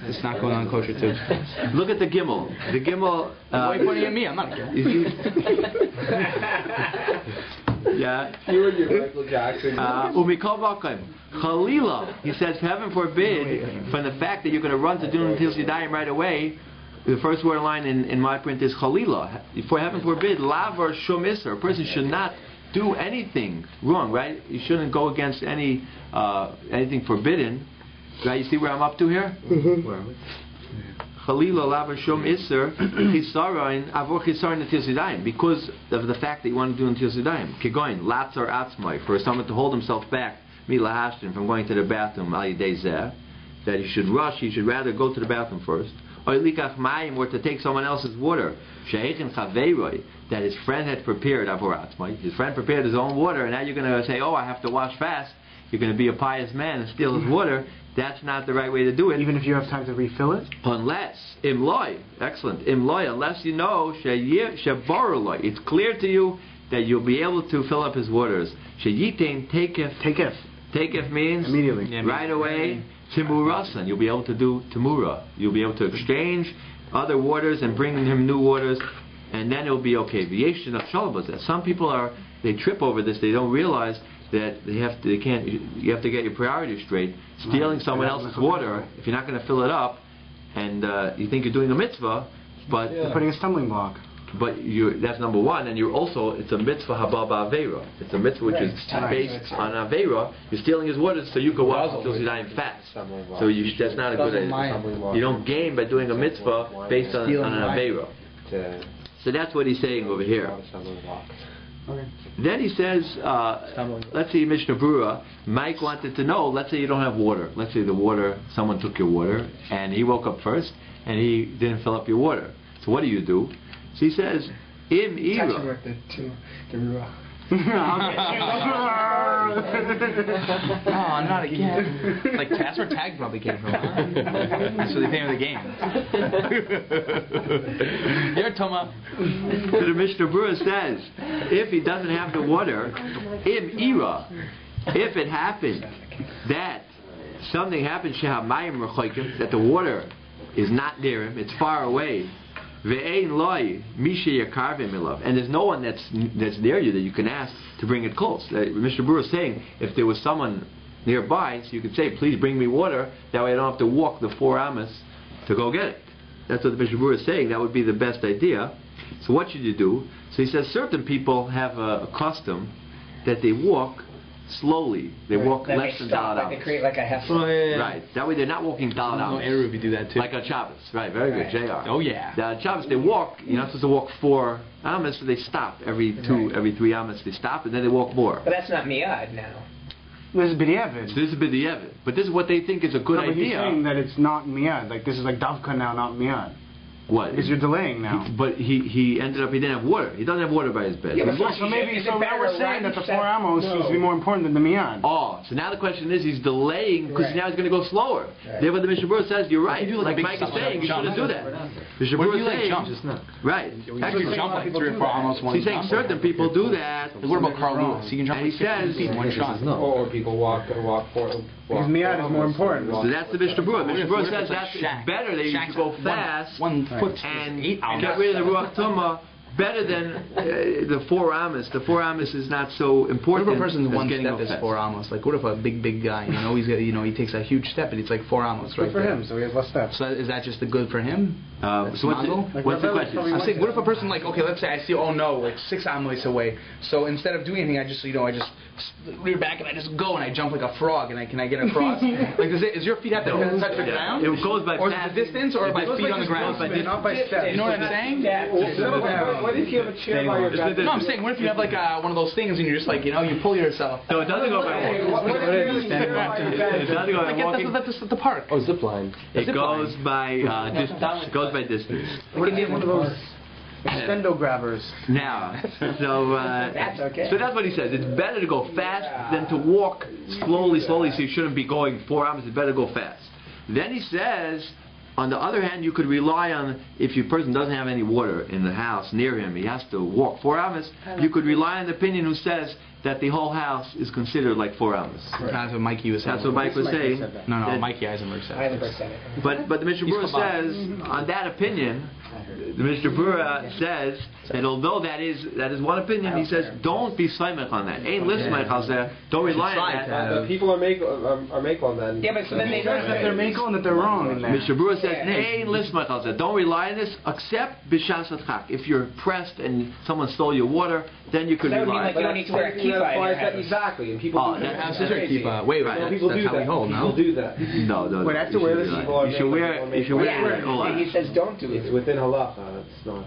It's not going on kosher too. Look at the Gimel. The Gimel. Why are you pointing at me? I'm not a Yeah. You and your Michael Jackson. Chalila. He says, heaven forbid, from the fact that you're going to run to do Til Zidayim right away. The first word line in my print is Chalila. For heaven forbid, lavar shum iser. A person should not do anything wrong, right? You shouldn't go against anything forbidden, right? You see where I'm up to here? Chalila lavar shom iser chisaron avor chisaron netil yadayim, because of the fact that you want to do netil yadayim. Kegoin latzar atzmai, for someone to hold himself back milahashtin from going to the bathroom al yedei zeh, that he should rush, he should rather go to the bathroom first. Or likach mayim, or to take someone else's water. Sheichin chaveiroi, that his friend had prepared avor atzmai. His friend prepared his own water, and now you're going to say, oh, I have to wash fast. You're going to be a pious man and steal his water. That's not the right way to do it. Even if you have time to refill it? Unless, imloy, excellent, imloy, unless you know, shebaruloi, it's clear to you that you'll be able to fill up his waters. Sheyitin takef. Takef means immediately. Right away. Timurasan, you'll be able to do timura. You'll be able to exchange other waters and bring him new waters, and then it'll be okay. V'yeshin of shalabas. Some people they trip over this. They don't realize that you have to get your priorities straight. Stealing someone else's water, if you're not going to fill it up, and you think you're doing a mitzvah, but you're putting a stumbling block. But that's number one, and it's a mitzvah haba ba'aveira. It's a mitzvah which is based on aveira. You're stealing his water so you can wash until you're dying fast. So that's not a good idea. You don't gain by doing a mitzvah based on an aveira. So that's what he's saying over here. Okay. Then he says, let's say Mishnah Brura, Mike wanted to know, let's say you don't have water. Let's say someone took your water, and he woke up first, and he didn't fill up your water. So what do you do? So he says, Im Ira. Oh, not again. Like, that's where tags probably came from. That's where they came of the game. You're Toma. So the Mishnah Brura says, if he doesn't have the water, Im Ira, if it happened that something happened, that the water is not near him, it's far away, and there's no one that's near you that you can ask to bring it close. Mr. Brewer is saying, if there was someone nearby, so you could say, please bring me water, that way I don't have to walk the 4 amas to go get it. That's what the Mr. Brewer is saying. That would be the best idea. So what should you do? So he says certain people have a custom that they walk slowly. They walk less than Daled Like they create like a hefty. Right. That way they're not walking Daled No, Eruv, you do that too. like on Shabbos. Right. Very good. JR. Oh yeah. On Shabbos they walk. You're not supposed to walk 4 amas, so they stop every 3 amas. They stop and then they walk more. But that's not miyad now. This is b'diavad. So this is b'diavad. But this is what they think is a good But idea. he's saying that it's not miyad. Like this is like davka now, not miyad. What? Because you're delaying now. But he ended up, he didn't have water. He doesn't have water by his bed. Yeah, So now we're saying that the 4 amos seems to be more important than the miyad. Oh, so now the question is, he's delaying because now he's going to go slower. Right. Therefore, the Mishnah Berurah says, you're right. You do Like like Mike is saying, you shouldn't do that. Mishnah Where do Berurah you like jump? saying, right. Actually, jump like 3 or 4 almost one. He's saying certain people do that. What about Carl Lewis? He can jump And like he 15 says, feet in one shot. Or people walk Because miyad is more important. So that's the Mishnah Berurah. Mishnah Berurah says that's better that you should go fast 1 foot and 8 hours. get rid of the Ruach Tumah better than the 4 amas. The 4 amas is not so important. What if a person's as one getting step up is fast. 4 amos? Like, what if a big guy, he's got, he takes a huge step and it's like 4 amos right Good for there. him, so he has less steps. So is that just the good for him? So what's the question? I'm saying, what if a person okay, let's say I see, like 6 amos away. So instead of doing anything, I just rear back and I just go and I jump like a frog and can I get across? Like, does your feet have to touch the ground? It goes by or is it the distance or by feet on the ground? Not by steps. You know what I'm saying? What if you have a chair by your bed? No, I'm saying, what if you have like one of those things and you're just like, you pull yourself? So it doesn't go by walking. It doesn't go by walking. That's at the park. Oh, zip line. It goes by distance. It goes by distance. What if you have one of those extendo grabbers? Now, That's okay. so that's what he says. It's better to go fast than to walk slowly. So you shouldn't be going 4 hours. It's better to go fast. Then he says, on the other hand, you could rely on, if your person doesn't have any water in the house near him, he has to walk 4 hours, you could rely on the opinion who says, that the whole house is considered like 4 amas. Right. That's what Mikey was saying. That's what Mike was saying. No, Mikey Eisenberg said it. But the Mishnah Berurah says, on that opinion, the Mishnah Berurah says that although that is one opinion, he says don't be saimech on that. Ain't lismech al zeh. Don't rely on that. People are make on that. Yeah, but so then they know that they're make on that they're wrong in that. Mishnah Berurah says ain't lismech al zeh. Don't rely on this except b'shas adchak. If you're pressed and someone stole your water, then you could rely. That would mean like you don't need to wear a kippah. Exactly, and people do that. That's a kippah. Wait, people do how we hold, no? People do that. No. Wait, I have to wear this. You should wear it. He says don't do it. It's within halacha. It's not.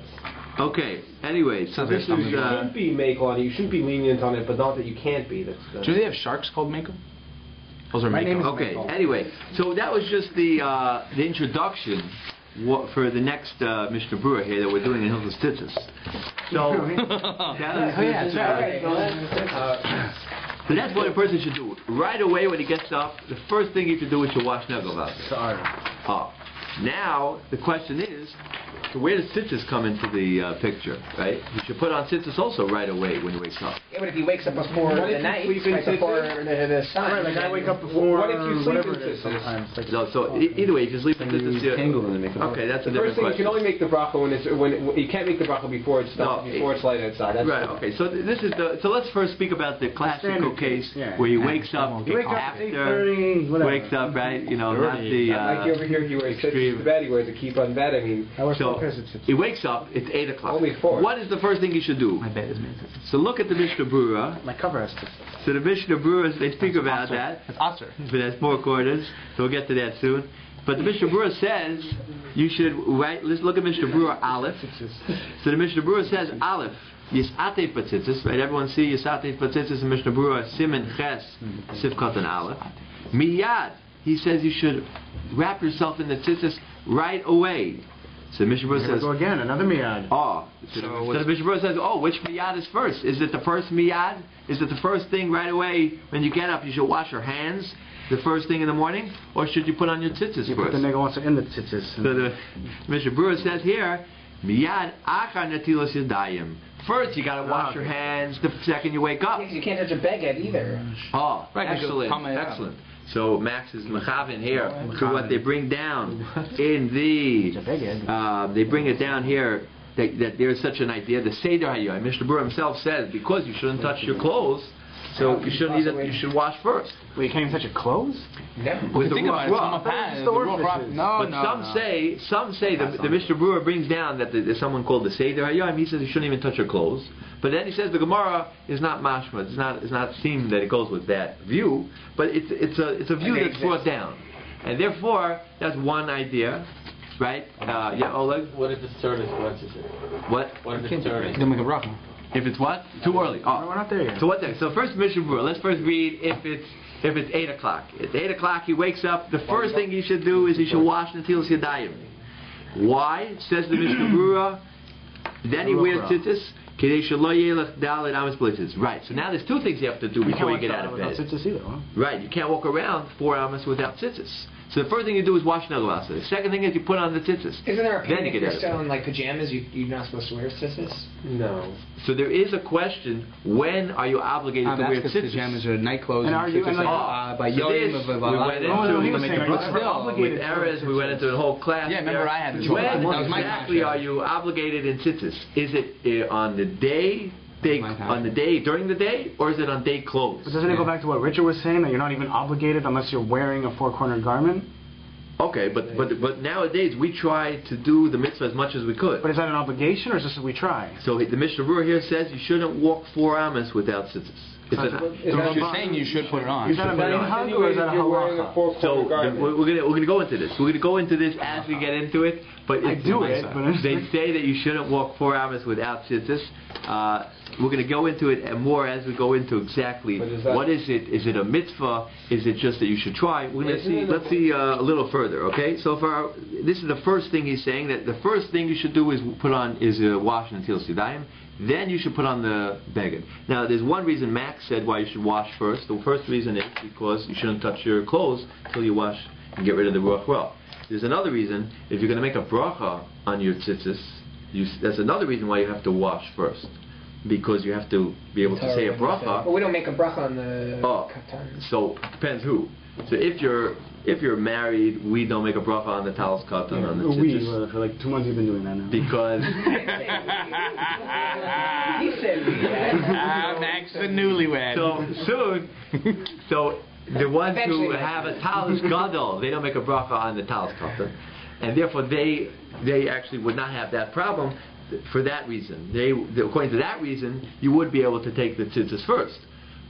Okay. Anyway, so this is. You shouldn't be make on it. You shouldn't be lenient on it, but not that you can't be. Do they have sharks called mako? Those are mako. Okay. Anyway, so that was just the introduction for the next Mishnah Berurah here that we're doing in Hilchos Tzitzis. So so that's what a person should do. Right away when he gets up, the first thing he should do is to wash negel. Now the question is, so where does tzitzis come into the picture, right? You should put on tzitzis also right away when he wakes up. Yeah, but if he wakes up before the night, right before the sun. Right, like I wake up before. What if you sleep whatever in it is sometimes? Like So either way, if you sleep in tzitzis, okay, that's a different question. question. You can only make the bracha when you can't make the bracha before it's light outside. That's right. Okay. So this is so let's first speak about the classical case where he wakes up after wakes up, right? You know, not the like over here. He wears bed. He wears a kippah on bed. I mean, so he wakes up. It's 8 o'clock. Only 4. What is the first thing he should do? My bed is made. So look at the Mishnah Berurah. my cover has to. So the Mishnah Berurah, they speak about that. It's Asr. But that's 4 quarters. So we'll get to that soon. But the Mishnah Berurah says you should let's look at Mishnah Berurah Aleph. So the Mishnah Berurah says Aleph. Yisatei patzitzis, right? Everyone see Yisatei patzitzis in Mishnah Berurah Siman Ches Sivkot and Aleph. Miyad. He says you should wrap yourself in the tzitzis right away. So Mishnah Berurah says, go again, another miyad. So the Mishnah Berurah says, which miyad is first? Is it the first miyad? Is it the first thing right away when you get up? You should wash your hands the first thing in the morning, or should you put on your tzitzis first? You put the nigga also in the tzitzis. So the Mishnah Berurah says here, miyad achar netilas yadayim. First, you got to wash your hands the second you wake up. Because you can't touch a beged either. Right, excellent. So Max is mechavin here to what they bring down in the. They bring it down here that there is such an idea. The Seder Hayom, Mishnah Berurah himself says because you shouldn't touch your clothes, so you shouldn't you should wash first. Wait, you can't even touch your clothes? No. With the ruach. No. Some say the Mishnah Berurah brings down that there's someone called the Seder Hayom. He says you shouldn't even touch your clothes. But then he says the Gemara is not mashma. It's not seem that it goes with that view. But it's a view that's brought down, and therefore that's one idea, right? Oleg. What if it's third? What is it? What? What if it's third? Don't make a bracha. If it's what? Too early. No, we're not there yet. So what then? So first Mishnah Berurah. Let's first read if it's 8 o'clock. At 8 o'clock he wakes up. The first thing he should do is he should wash netilas yadayim. Why? Says the Mishnah Berurah. Then he wears tzitzis. Right. So now there's 2 things you have to do before you get out of bed. Right. You can't walk around 4 hours without tzitzis. So the first thing you do is wash negel. The second thing is you put on the tzitzis. Isn't there a opinion if you're still in like pajamas, you're not supposed to wear tzitzis? No. So there is a question: when are you obligated to wear tzitzis? Pajamas are night clothes. And are you by we went into we went into the whole class. Yeah, remember I had the when exactly are you obligated in tzitzis? Is it on the day? During the day, or is it on day clothes? But doesn't it go back to what Richard was saying, that you're not even obligated unless you're wearing a 4-cornered garment? Okay, but nowadays we try to do the mitzvah as much as we could. But is that an obligation, or is this we try? So the Mishnah Berurah here says you shouldn't walk 4 amas without tzitzis. You're saying you should put it on. Is that a minhag or is that a halacha? So we're gonna go into this. We're gonna go into this as we get into it. But I do it. But they say that you shouldn't walk 4 amas without tzitzis. We're going to go into it more as we go into exactly what is it? Is it a mitzvah? Is it just that you should try? We're going to see. Let's see a little further. Okay. So this is the first thing he's saying, that the first thing you should do is put on wash until sidayim. Then you should put on the beged. Now, there's one reason Max said why you should wash first. The first reason is because you shouldn't touch your clothes until you wash and get rid of the ruach. Well, there's another reason. If you're going to make a bracha on your tzitzis, that's another reason why you have to wash first. because you have to be able to say a bracha. But we don't make a bracha on the katan. So it depends who. So if you're married, we don't make a bracha on the Tallis katan on the tzitzis. For like 2 months you've been doing that now. Because he said Max the newlywed. So the ones who have a Tallis gadol, they don't make a bracha on the Tallis katan, and therefore they actually would not have that problem. For that reason, according to that reason, you would be able to take the tzitzis first.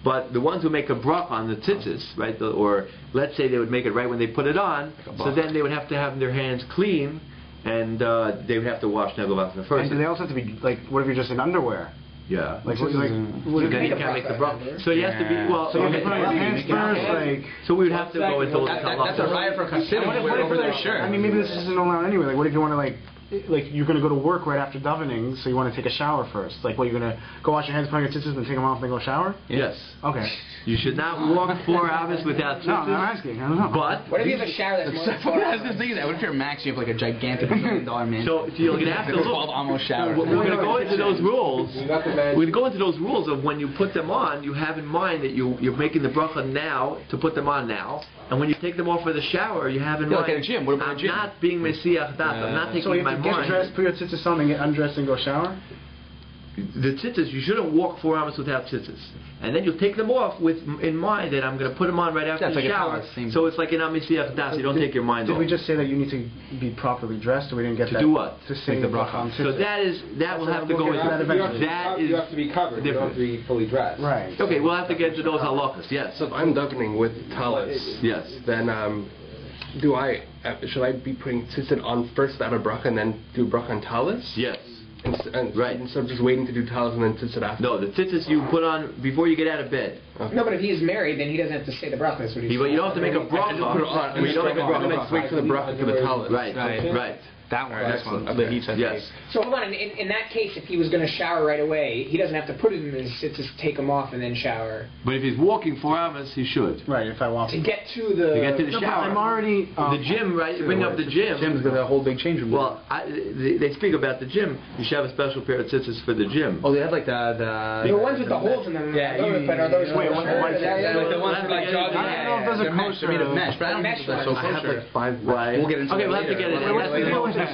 But the ones who make a bracha on the tzitzis, right, or let's say they would make it right when they put it on, so then they would have to have their hands clean, and they would have to wash negovasa first. And do they also have to be, like, what if you're just in underwear? Yeah. Like, then you can't make the bracha. So he has to be, well, so you have to put on your hands first, like... So we would have to go into... That's a riot for considering over their shirt. I mean, maybe this isn't allowed anyway. Like, what if you want to, like you're going to go to work right after davening, so you want to take a shower first. Like, what, you're going to go wash your hands, put on your tzitzis, and take them off, and then go shower? Yes. Okay. You should not walk 4 hours without tzitzis. No, I'm asking. I don't know. But what if you have a shower that's more than 4 hours? I was just thinking that. What if you're Max, you have like a gigantic $1 million man? So you're going to have to look. 12 almost showers. We're going to go into those rules. We're going to go into those rules of when you put them on, you have in mind that you're making the bracha now to put them on now. And when you take them off for the shower, you have in mind, like a gym. What about I'm a gym? not being Messiah Dat. I'm not taking my mind. So you have to get dressed, put your tzitzis on, and get undressed and go shower? The tzitzis, you shouldn't walk 4 hours without tzitzis. And then you'll take them off with in mind that I'm going to put them on right after the shower. So it's like an Amisiach Das. You don't take your mind off. Did we just say that you need to be properly dressed, or we didn't get that? To do what? To say the bracha on tzitzis. So that will have to go into that eventually. You have to be covered. You don't have to be fully dressed. Right. Okay, we'll have to get to those halachas. Yes. So if I'm davening with Tallis, yes, then should I be putting tzitzit on first without a bracha and then do bracha on Tallis? Yes. Right. Instead of just waiting to do Tallis and then tzitzit after. No, the tzitzit you put on before you get out of bed. Okay. No, but if he's married, then he doesn't have to say the bracha. That's what he's saying. You don't have to make a bracha. You don't make a bracha. Wait for the bracha for the Tallis. Right. That one. Excellent. Yes. So hold on. In that case, if he was going to shower right away, he doesn't have to put it in his tzitzis, take them off, and then shower. But if he's walking 4 hours, he should. Right. If I walk to get to the shower. I'm already the gym. Right. Bring up the gym. Gym's got a whole big change room. Well, they speak about the gym. You should have a special pair of tzitzis for the gym. Oh, they have like the ones with the holes in them. Yeah. But are those like the ones with like jogging? I don't know if those are kosher. They're made of mesh, but I don't think that's so kosher. I have like 5. Right. We'll get into it. Okay, we'll have to get into it. Don't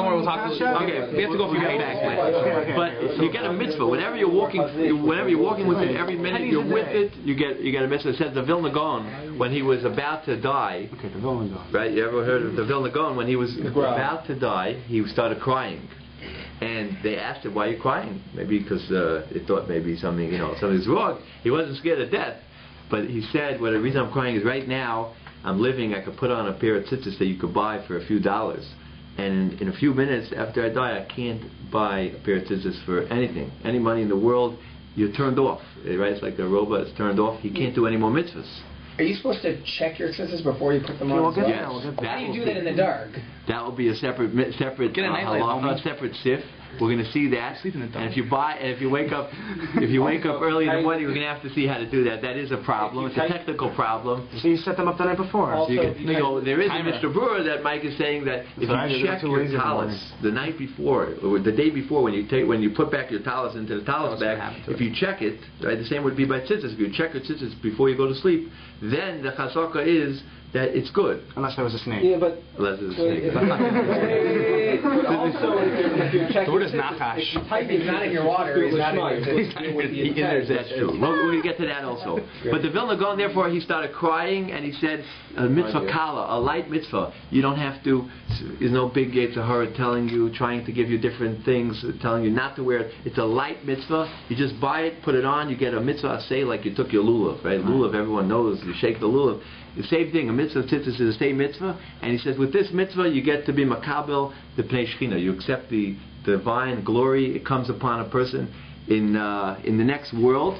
worry, we'll talk. Okay, we have to go for your back. But you get a mitzvah whenever you're walking with it. Every minute you're with it, you get a mitzvah. It says the Vilna Gaon, when he was about to die. Okay, the Vilna Gaon. Right? You ever heard of the Vilna Gaon? When he was about to die, he started crying, and they asked him, "Why are you crying?" Maybe because they thought maybe something's wrong. He wasn't scared of death, but he said, "Well, the reason I'm crying is right now I'm living. I could put on a pair of tzitzis that you could buy for a few dollars." And in a few minutes after I die, I can't buy a pair of tzitzis for anything. Any money in the world, you're turned off. Right? It's like a robot is turned off. He can't do any more mitzvahs. Are you supposed to check your tzitzis before you put them on? Yes. How do you do that in the dark? That will be a separate halacha, separate sif. We're going to see that. And if you wake up early in the morning, we're going to have to see how to do that. That is a problem. It's a technical problem. So you set them up the night before. There is a Mishnah Berurah that Mike is saying that if you check your Tallis the night before or the day before when you put back your Tallis into the Tallis bag, if you check it, right, the same would be by tzitzis. If you check your tzitzis before you go to sleep, then the chazaka is that it's good. Unless there was a snake. Yeah, but unless there's a snake. But also, if you check your tzitzis, It's not in your water. It's not in your tzitzis. That's true. We'll get to that also. But the Vilna Gaon, therefore, he started crying and he said, a mitzvah kala, a light mitzvah. You don't have to, there's no big Yetzer Hara telling you, trying to give you different things, telling you not to wear it. It's a light mitzvah. You just buy it, put it on, you get a mitzvah say like you took your lulav, right? Lulav, everyone knows, you shake the lulav. The same thing, a mitzvah of tzitzis is the same mitzvah, and he says with this mitzvah you get to be makabel the pnei shechina. You accept the divine glory. It comes upon a person in the next world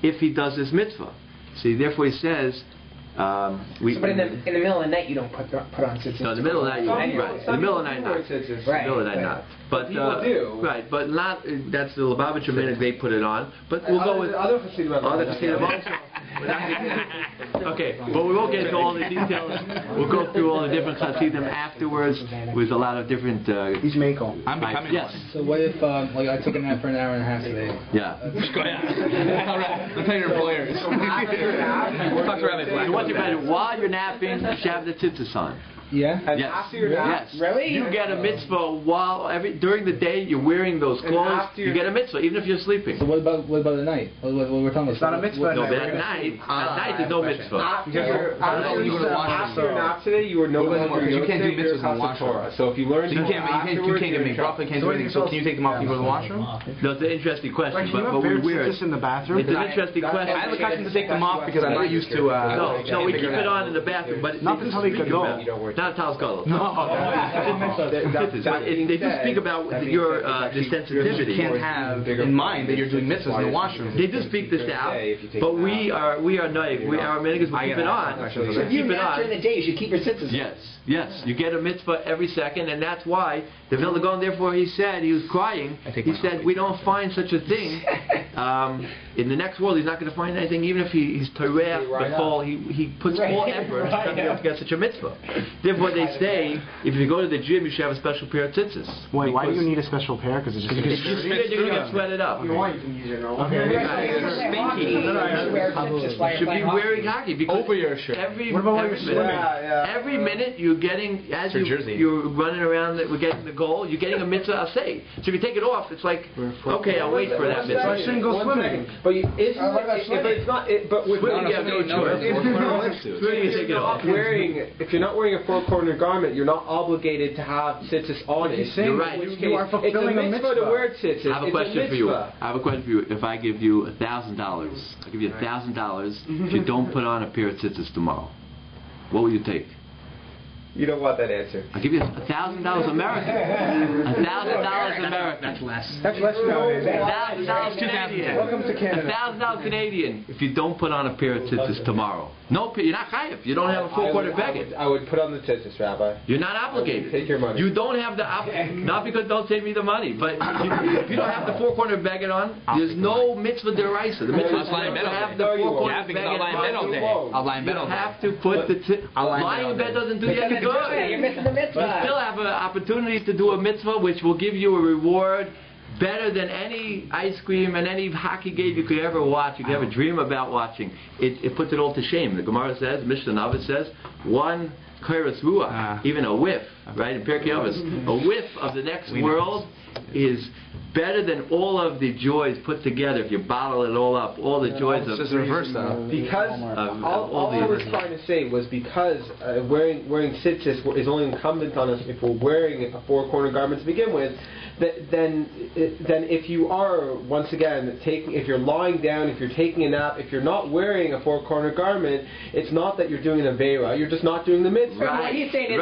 if he does this mitzvah. See, therefore he says. But in the middle of the night you don't put on tzitzis. No, in the middle of the night, right? In the middle of the night, not. Right. In the middle of the night, not. But people do. Right, but not. That's the Lubavitcher minute they put it on. But we'll go with other Hasidim also. Okay, but we won't get into all the details. We'll go through all the different chassidim afterwards with a lot of different... He's Mako. I'm becoming yes. one. So what if like I took a nap for an hour and a half today? Yeah. Go ahead. I'll tell your employers. Talk to Rabbi Black. So what you better, while you're napping, you should have the tzitzis on. Yeah? Yes. Yes. Really? You get a mitzvah while during the day you're wearing those clothes. You get a mitzvah even if you're sleeping. So what about at night? What we're talking about? It's not a mitzvah. No, but at night there's no mitzvah. After nap today, you were no longer. You can't do mitzvahs in the washroom. Torah. So if you learn, You can't get me. Broccoli can't do anything. So can you take them off before the washroom? No, it's an interesting question, Like, but we wear it. in the bathroom? It's an interesting question. I have a custom to take them off because I'm not used to. No, we keep it on in the bathroom, but Not until they could go. Not a Tallis Gadol. No. They do speak about your the sensitivity. You can't have in mind that you're doing mitzvahs in the washroom. They do speak this out, but we are noiv. Our minhag we keep it on. So if you nap during the day, you should keep your tzitzis. Yes. You get a mitzvah every second, and that's why the Vilna Gaon. Therefore, he said he was crying. He said we don't find such a thing in the next world. He's not going to find anything, even if he's toreach before he puts full effort to get such a mitzvah. Therefore, they say if you go to the gym, you should have a special pair of tzitzis. Wait, why do you need a special pair? Because it's just you're going to get sweated up. If you want, you can use your normal. You should be wearing hockey because over your shirt. Every minute you're getting you're running around. We're getting the goal. You're getting a mitzvah asay. So if you take it off, it's like okay, I'll wait for that mitzvah. I shouldn't go swimming. But it's not. But with swimming, you have no choice. Swimming, you take it off. If you're not wearing a four-cornered garment, you're not obligated to have tzitzis on it. You're right. You are fulfilling it's a mitzvah to wear tzitzis. I have a question for you. If I give you $1,000, I'll give you $1,000 if you don't put on a pair of tzitzis tomorrow. What will you take? You don't want that answer. I'll give you $1,000 American. $1,000 American. That's less. That's less nowadays. $1,000 Canadian. Welcome to Canada. $1,000 Canadian if you don't put on a pair of tzitzis tomorrow. No, you're not chayav. You don't have a four-quarter baguette. I would put on the tzitzis, Rabbi. You're not obligated. Take your money. You don't have the not because don't save me the money, but if you don't have the four-corner baguette on, there's no mitzvah deraisa. The mitzvah is to have the four-corner baguette on. I'll lie in bed all day. You have to put the lying in bed doesn't do you any good. You're missing the mitzvah. You still have an opportunity to do a mitzvah which will give you a reward better than any ice cream and any hockey game you could ever watch, you could ever dream about watching. It puts it all to shame. The Gemara says, Mishnah Navit says, one kairas ruach, even a whiff, right, in Pirkei Avos, a whiff of the next world is better than all of the joys put together. If you bottle it all up, all the joys of... It's the reverse, though. Because all I was trying to say was because wearing tzitzis is only incumbent on us if we're wearing a four-corner garment to begin with. Then if you are, once again, if you're lying down, if you're taking a nap, if you're not wearing a four-corner garment, it's not that you're doing an aveira, you're just not doing the mitzvah. Right. What he's saying is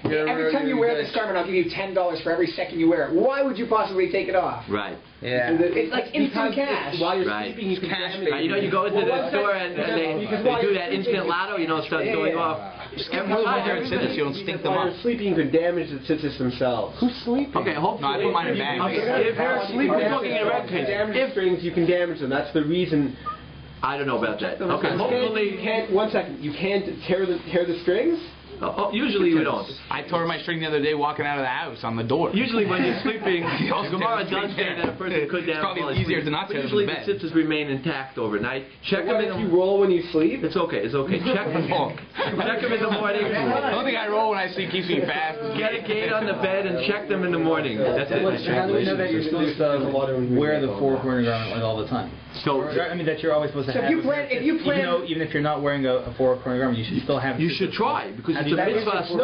every time you wear this garment, I'll give you $10 for every second you wear it. Why would you possibly take it off? Right. Yeah. It's like instant cash. While you're sleeping, you can damage. You know, you go into the store and they do that instant lotto, start going off. Every time they're in tzitzis, you don't stink them While up. you're sleeping, you can damage the tzitzis themselves. Who's sleeping? Okay, hopefully. No, I put mine in bags. If you're sleeping, talking in a red case. If strings, you can damage them. That's the reason. I don't know about that. Okay, You can't. 1 second. You can't tear the strings. Usually we don't. I tore my string the other day walking out of the house on the door. Usually when you're sleeping, Gemara does say that a person could damage. It's probably easier to not tear them in bed. Usually the tzitzis remain intact overnight. Check them in. If you roll when you sleep, it's okay. Check them. Check them in the morning. The only thing I roll when I sleep keeps me fast. Get a gate on the bed and check them in the morning. That's it. How do we know that you're supposed to wear the four-corner garment all the time? So I mean that you're always supposed to have. Even if you're not wearing a four-corner garment, you should still have. You should try because it's a mitzvah. You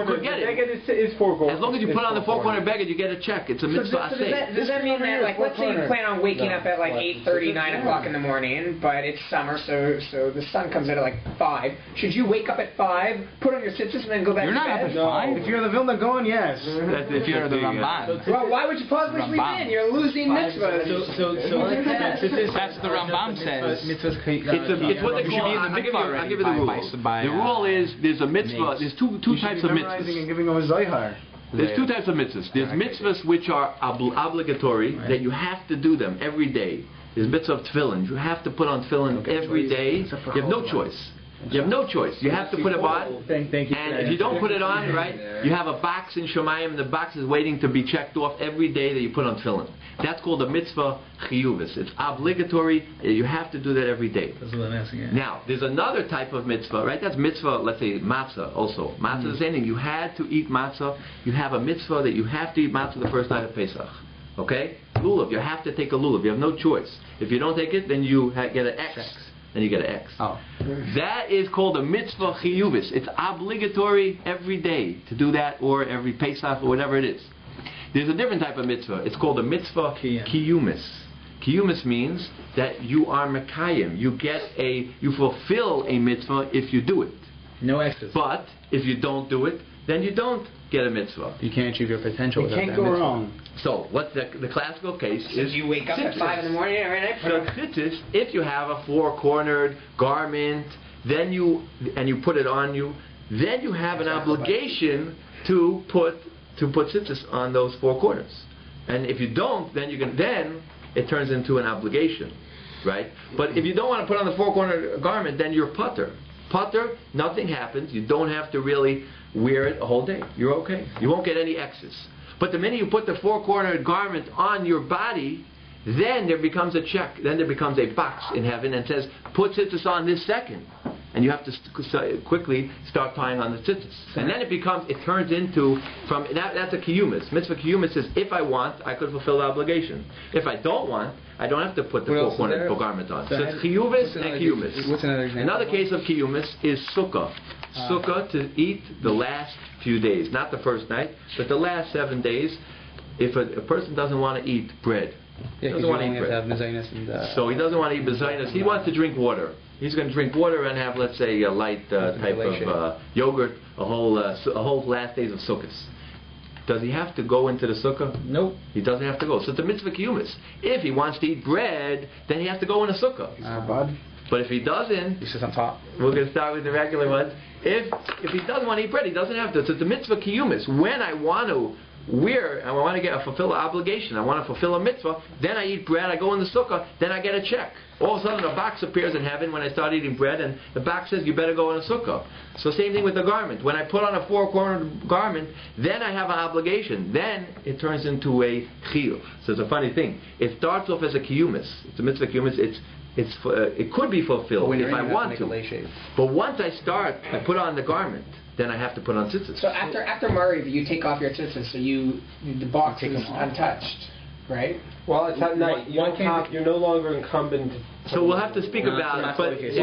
could get it. Is four corners. As long as you put on the four-corner baguette, you get a check. It's a mitzvah. Does that mean that, like, let's say you plan on waking up at like 8:30, 9 o'clock in the morning, but it's summer, so the sun comes out at like 5. Should you wake up at 5, put on your tzitzis, and then go back to bed? You're not up at 5. If you're the Vilna Gaon, yes. If you're the Ramban. Well, why would you possibly sleep in? You're losing mitzvahs. That's the Rambam says. It's what they call. I'll give you the rule. The rule is there's a mitzvah. There's two types of mitzvahs. And giving over Zohar. There's two types of mitzvahs. There's mitzvahs which are obligatory, that you have to do them every day. There's mitzvah of tefillin. You have to put on tefillin every day. You have no choice. You have no choice. You have to put it on. Thank you. And if you don't put it on, right, you have a box in Shemayim, and the box is waiting to be checked off every day that you put on tefillin. That's called a mitzvah chiyuvis. It's obligatory. You have to do that every day. That's what I'm asking. Now, there's another type of mitzvah, right? That's mitzvah, let's say matzah also. Matzah is the same thing. You had to eat matzah. You have a mitzvah that you have to eat matzah the first night of Pesach. Okay? Lulav. You have to take a lulav. You have no choice. If you don't take it, then you get an X. Then you get an X. Oh. That is called a mitzvah chiyuvis. It's obligatory every day to do that, or every Pesach, or whatever it is. There's a different type of mitzvah. It's called a mitzvah kiyumis. Kiyumis means that you are mekayim. You fulfill a mitzvah if you do it. No extras. But if you don't do it, then you don't get a mitzvah. You can't achieve your potential without that mitzvah. You can't go wrong. So, what's the classical case is you wake up at 5 in the morning every night. So tzitzis, if you have a four-cornered garment, then you put it on you, then you have an obligation to put tzitzis on those four corners. And if you don't, then it turns into an obligation, right? But if you don't want to put on the four-cornered garment, then you're putter. Putter, nothing happens. You don't have to really wear it a whole day. You're okay. You won't get any X's. But the minute you put the four-cornered garment on your body, then there becomes a check. Then there becomes a box in heaven and says, put tzitzis on this second. And you have to quickly start tying on the tzitzis. And then it turns into, that's a kiyumis. Mitzvah kiyumis says, if I want, I could fulfill the obligation. If I don't want, I don't have to put the four-cornered garment on. So it's kiyumis and kiyumis. What's another example? Another case of kiyumis is sukkah. Sukkah, to eat the last few days. Not the first night, but the last 7 days. If a person doesn't want to eat bread, doesn't want to eat bread. So he doesn't want to eat bezainis. He wants to drink water. He's going to drink water and have, let's say, a light type of yogurt, a whole last days of sukkahs. Does he have to go into the sukkah? Nope. He doesn't have to go. So it's a mitzvah kiyumis. If he wants to eat bread, then he has to go in a sukkah. But if he doesn't, he sits on top. We're going to start with the regular ones. If he doesn't want to eat bread, he doesn't have to. So it's a mitzvah kiyumis. When I want to fulfill an obligation, I want to fulfill a mitzvah, then I eat bread, I go in the sukkah, then I get a check. All of a sudden a box appears in heaven when I start eating bread, and the box says you better go in a sukkah. So same thing with the garment. When I put on a four-cornered garment, then I have an obligation. Then it turns into a chiyuv. So it's a funny thing. It starts off as a kiyumis. It's a mitzvah kiyumis. It could be fulfilled if I want to. But once I put on the garment, then I have to put on tzitzis. So after Mariv, you take off your tzitzis, so the box is untouched, right? Well, it's at night. You're no longer incumbent. So we'll have to speak about it. But if it's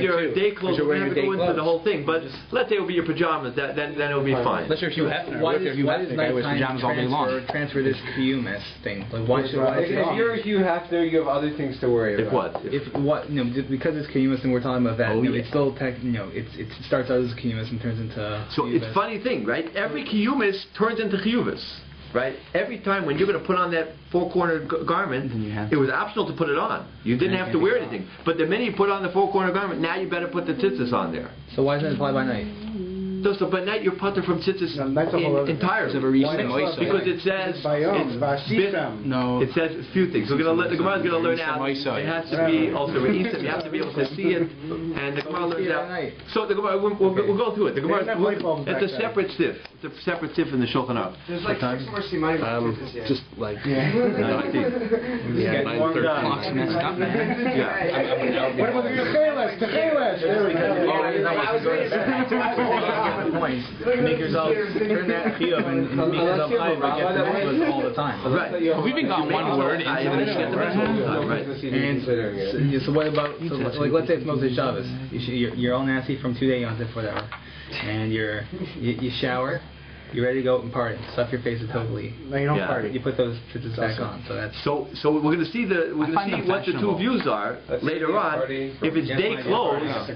your day clothes, we're going to have to go into the whole thing. But let's say it will be your pajamas. Then it'll be fine. Let's say if you Hefner. Why does pajamas all day long? Transfer this kiyumis thing? Like if you're Hugh Hefner, you have other things to worry about. Because it's kiyumis and we're talking about that. It's still it starts out as kiyumis and turns into. So it's a funny thing, right? Every kiyumis turns into chiyuvis. Right? Every time when you're going to put on that four-cornered garment, it was optional to put it on. You didn't have to wear anything. But the minute you put on the four-cornered garment, now you better put the tzitzis on there. So why doesn't it apply by night? So by night you're putter from tzitzis entirely. Because it says it says a few things. The Gemara is going to learn out. It has to be also re'isim. You have to be able to see it, and the Gemara learns out. So the Gemara, we'll go through it. The Gemara, it's a separate sif. It's a separate sif in the Shulchan Aruch. There's like 6 more simanim. Just like 9:30. Clock's messed up, man. Yeah. What about the Techeles? There we go. Point. Make yourself turn that chiyuv and make yourself high by getting the mitzvahs all the time. Right. But we've even got one word into the Right. So what about like let's say it's Moshe Shabbos. You're all nasty from 2 days on to whatever, and you shower. You're ready to go out and party. Stuff your face totally. No, you don't party. You put those tzitzis back on. So that's. So we're going to see what the two views are later on. If it's day clothes,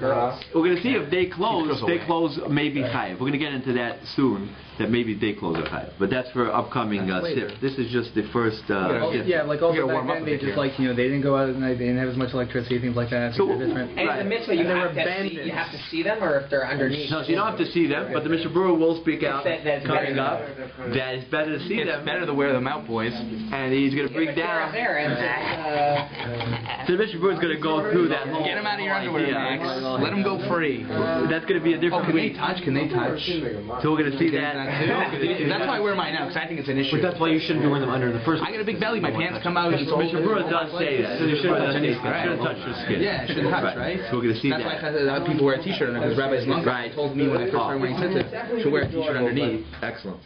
we're going to see if day clothes may be chayiv. We're going to get into that soon. that maybe they close at high. But that's for upcoming sip. This is just the first sip. Like also back then they just like, they didn't go out at night, they didn't have as much electricity, things like that. So, different. And in the mitzvah, you have to see them, or if they're underneath. No, so you don't have to see them, but the Mishnah Berurah will speak out coming up that it's better to see them. It's better to wear them out, boys. And he's going to bring down. So the Mishnah Berurah is going to go through that whole. Get them out of your underwear, Max. Let them go free. That's going to be a different week. Can they touch? So we're going to see that. That's why I wear mine now, because I think it's an issue. But that's why you shouldn't be wearing them under the first. I got a big belly, my pants come out. Mishnah Berurah does say that. So you shouldn't touch your skin. Yeah, it shouldn't touch, right? So we're going to see that. That's why people wear a t-shirt under, because Rabbi Zlunga told me when I first started wearing tzitzit to wear a t-shirt underneath. Excellent.